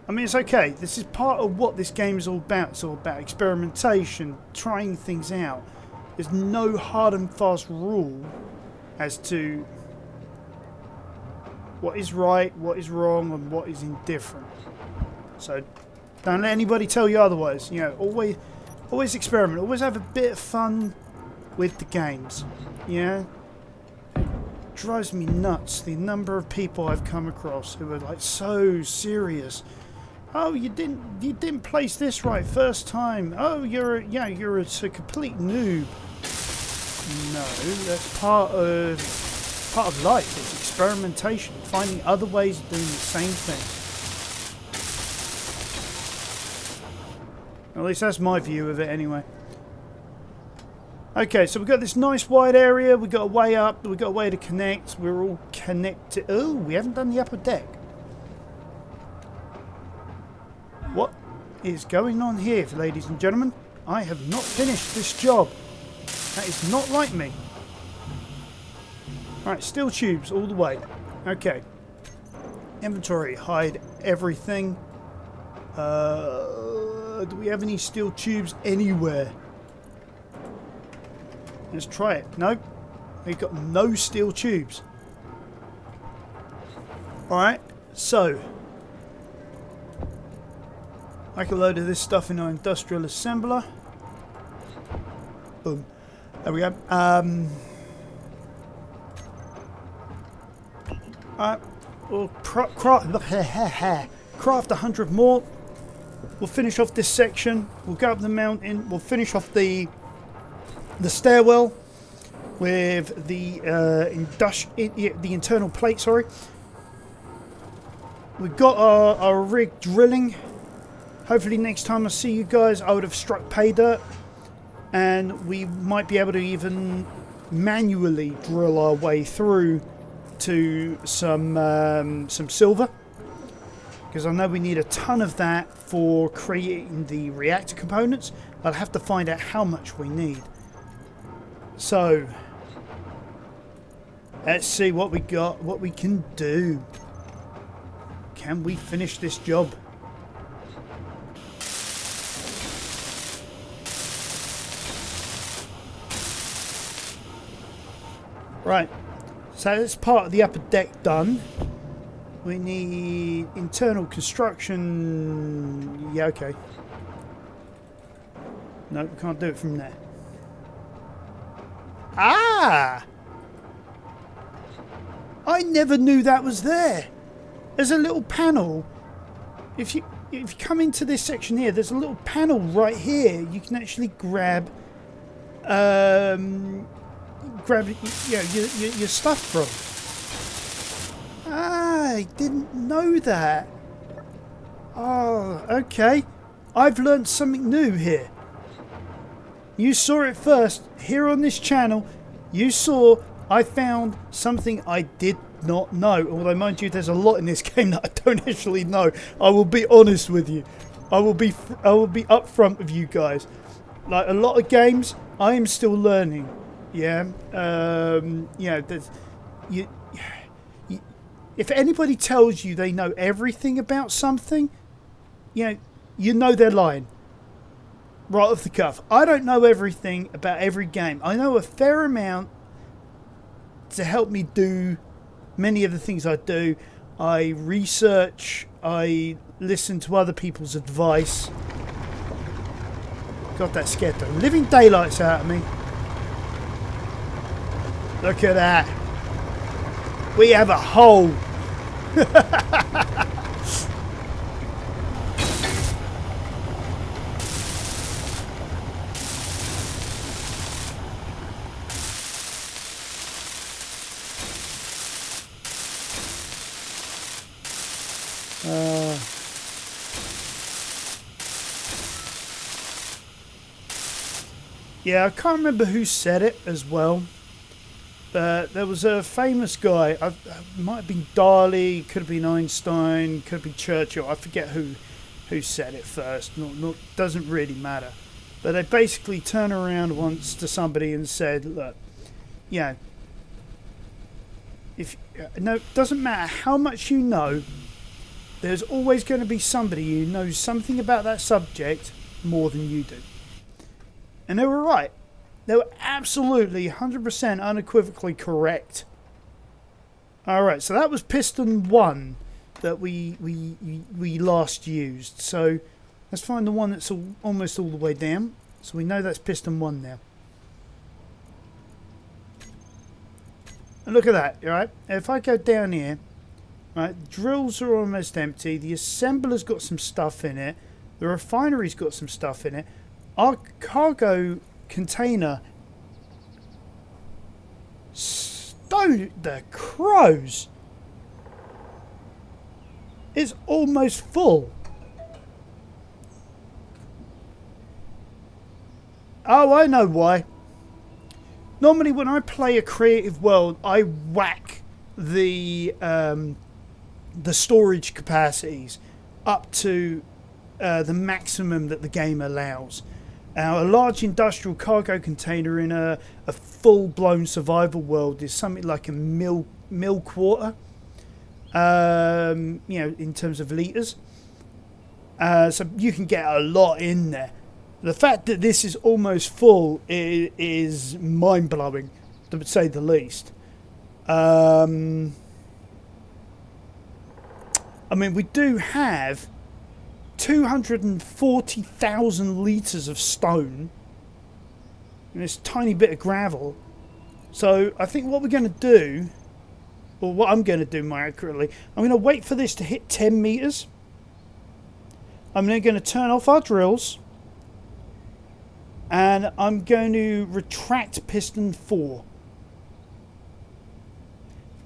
I mean, it's okay. This is part of what this game is all about. It's all about experimentation, trying things out. There's no hard and fast rule as to what is right, what is wrong, and what is indifferent. So don't let anybody tell you otherwise. You know, always experiment. Always have a bit of fun with the games. Yeah. Drives me nuts the number of people I've come across who are like so serious. Oh, you didn't place this right first time. Oh, you're a complete noob. No, that's part of part of life. It's experimentation, finding other ways of doing the same thing. At least that's my view of it anyway. Okay, so we've got this nice wide area, we've got a way up, we've got a way to connect, we're all connected. Oh, we haven't done the upper deck. What is going on here, ladies and gentlemen? I have not finished this job. That is not like me. Alright, steel tubes all the way. Okay. Inventory, hide everything. Do we have any steel tubes anywhere? Let's try it. Nope. We've got no steel tubes. Alright, so make a load of this stuff in our industrial assembler. Boom. There we go. Alright, we'll craft 100 more. We'll finish off this section. We'll go up the mountain. We'll finish off the stairwell with the internal plate. Sorry. We've got our rig drilling. Hopefully next time I see you guys, I would have struck pay dirt, and we might be able to even manually drill our way through to some silver, because I know we need a ton of that for creating the reactor components. I'll have to find out how much we need. So let's see what we got, what we can do. Can we finish this job? Right, so that's part of the upper deck done. We need internal construction. Yeah, okay. No, we can't do it from there. Ah! I never knew that was there. There's a little panel. If you come into this section here, there's a little panel right here. You can actually grab your stuff from. I didn't know that. Oh, okay. I've learned something new here. You saw it first here on this channel. You saw I found something I did not know. Although, mind you, there's a lot in this game that I don't actually know. I will be honest with you. I will be upfront with you guys. Like a lot of games, I am still learning. Yeah. If anybody tells you they know everything about something, you know they're lying. Right off the cuff. I don't know everything about every game. I know a fair amount to help me do many of the things I do. I research. I listen to other people's advice. God, that scared the living daylights out of me. Look at that. We have a hole. Yeah, I can't remember who said it as well. But there was a famous guy. It might have been Dali, could have been Einstein, could have been Churchill. I forget who said it first. Doesn't really matter. But they basically turned around once to somebody and said, "Look, it doesn't matter how much you know. There's always going to be somebody who knows something about that subject more than you do." And they were right. They were absolutely 100% unequivocally correct. Alright, so that was piston 1 that we last used. So let's find the one that's almost all the way down. So we know that's piston 1 now. And look at that, right? If I go down here, right, the drills are almost empty. The assembler's got some stuff in it. The refinery's got some stuff in it. Our cargo container Don't the crows! It's almost full. Oh, I know why. Normally when I play a creative world, I whack the storage capacities up to the maximum that the game allows. Now, a large industrial cargo container in a full-blown survival world is something like a mil quarter, in terms of litres. So you can get a lot in there. The fact that this is almost full is mind-blowing, to say the least. I mean, we do have 240,000 litres of stone and this tiny bit of gravel. So I think what we're going to do, or what I'm going to do more accurately, I'm going to wait for this to hit 10 metres. I'm then going to turn off our drills. And I'm going to retract piston 4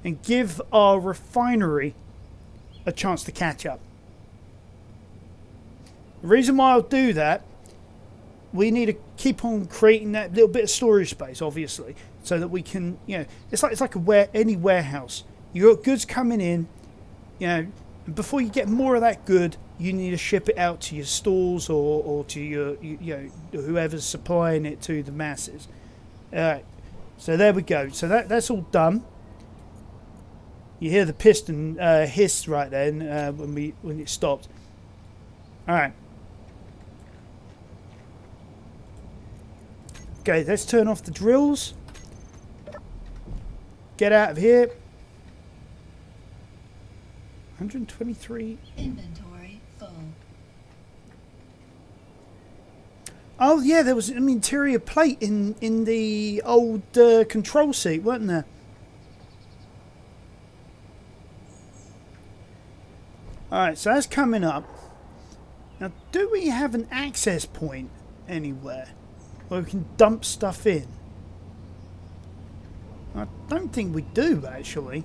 and give our refinery a chance to catch up. The reason why I'll do that, we need to keep on creating that little bit of storage space, obviously, so that we can, it's like any warehouse. You got goods coming in, and before you get more of that good, you need to ship it out to your stores or to your, whoever's supplying it to the masses. All right, so there we go. So that's all done. You hear the piston hiss right then when it stopped. All right. Okay, let's turn off the drills. Get out of here. 123 inventory full. Oh yeah, there was an interior plate in the old control seat, wasn't there? Alright, so that's coming up. Now, do we have an access point anywhere where we can dump stuff in? I don't think we do, actually.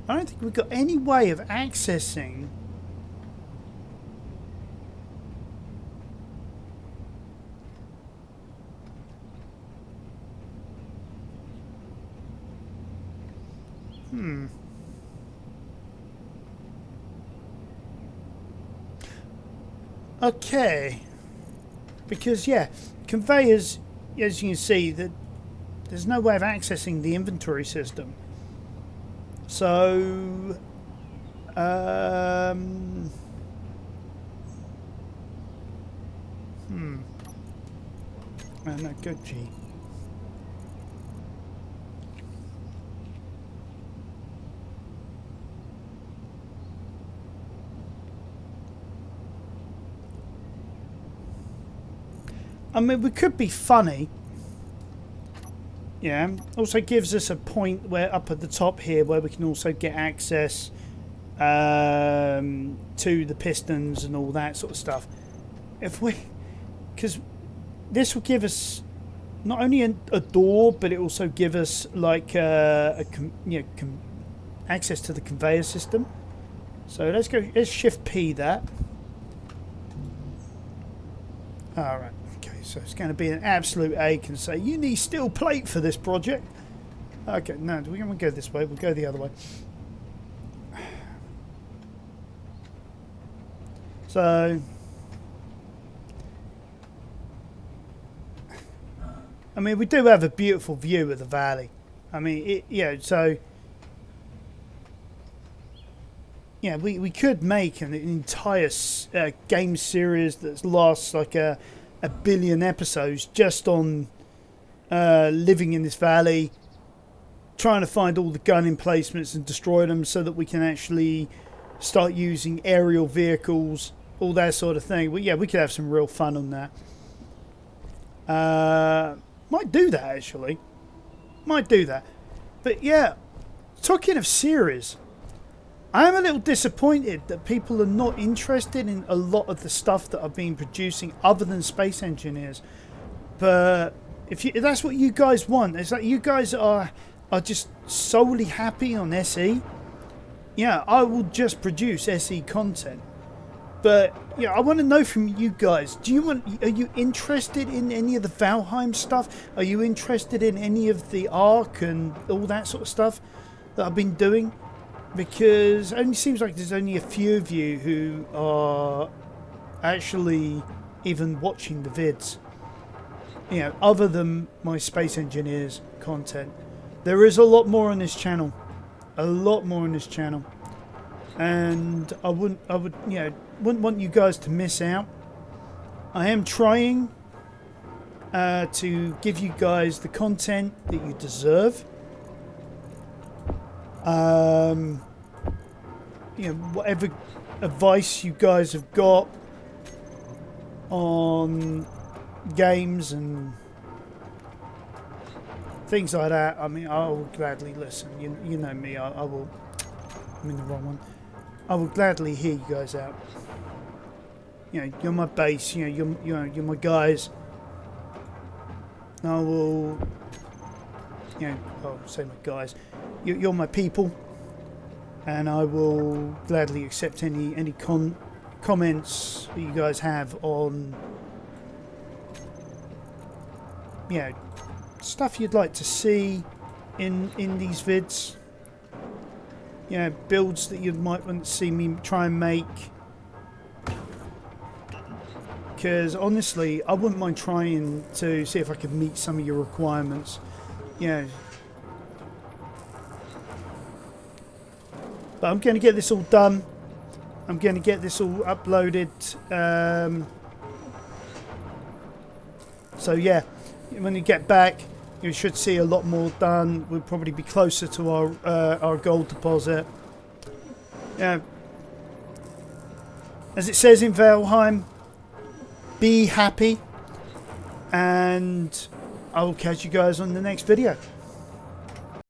I don't think we've got any way of accessing Okay. Because, conveyors, as you can see, that there's no way of accessing the inventory system. So, no, good G. I mean, we could be funny. Yeah. Also gives us a point where up at the top here where we can also get access to the pistons and all that sort of stuff. Because this will give us not only a door, but it also give us like access to the conveyor system. So let's shift P that. All right. So it's going to be an absolute ache and say, you need steel plate for this project. Okay, no, we're going to go this way. We'll go the other way. So, I mean, we do have a beautiful view of the valley. I mean, we could make an entire game series that lasts like a billion episodes just on living in this valley, trying to find all the gun emplacements and destroy them so that we can actually start using aerial vehicles, all that sort of thing. But yeah, we could have some real fun on that. Might do that, actually. Might do that. But yeah, talking of series, I am a little disappointed that people are not interested in a lot of the stuff that I've been producing other than Space Engineers. But if that's what you guys want, it's like you guys are just solely happy on SE. Yeah, I will just produce SE content. But yeah, I want to know from you guys. Are you interested in any of the Valheim stuff? Are you interested in any of the Ark and all that sort of stuff that I've been doing? Because it only seems like there's only a few of you who are actually even watching the vids. You know, other than my Space Engineers content. There is a lot more on this channel. A lot more on this channel. And I wouldn't want you guys to miss out. I am trying to give you guys the content that you deserve. Whatever advice you guys have got on games and things like that, I mean, I will gladly listen. You know me, I will. I'm in the wrong one. I will gladly hear you guys out. You know, you're my base. You know, you're my guys. I will. You know, I'll say my guys. You're my people, and I will gladly accept any comments that you guys have on, you know, stuff you'd like to see in these vids. You know, builds that you might want to see me try and make. Because honestly, I wouldn't mind trying to see if I could meet some of your requirements. You know. But I'm going to get this all done. I'm going to get this all uploaded. So yeah, when you get back, you should see a lot more done. We'll probably be closer to our gold deposit. Yeah. As it says in Valheim, be happy. And I will catch you guys on the next video.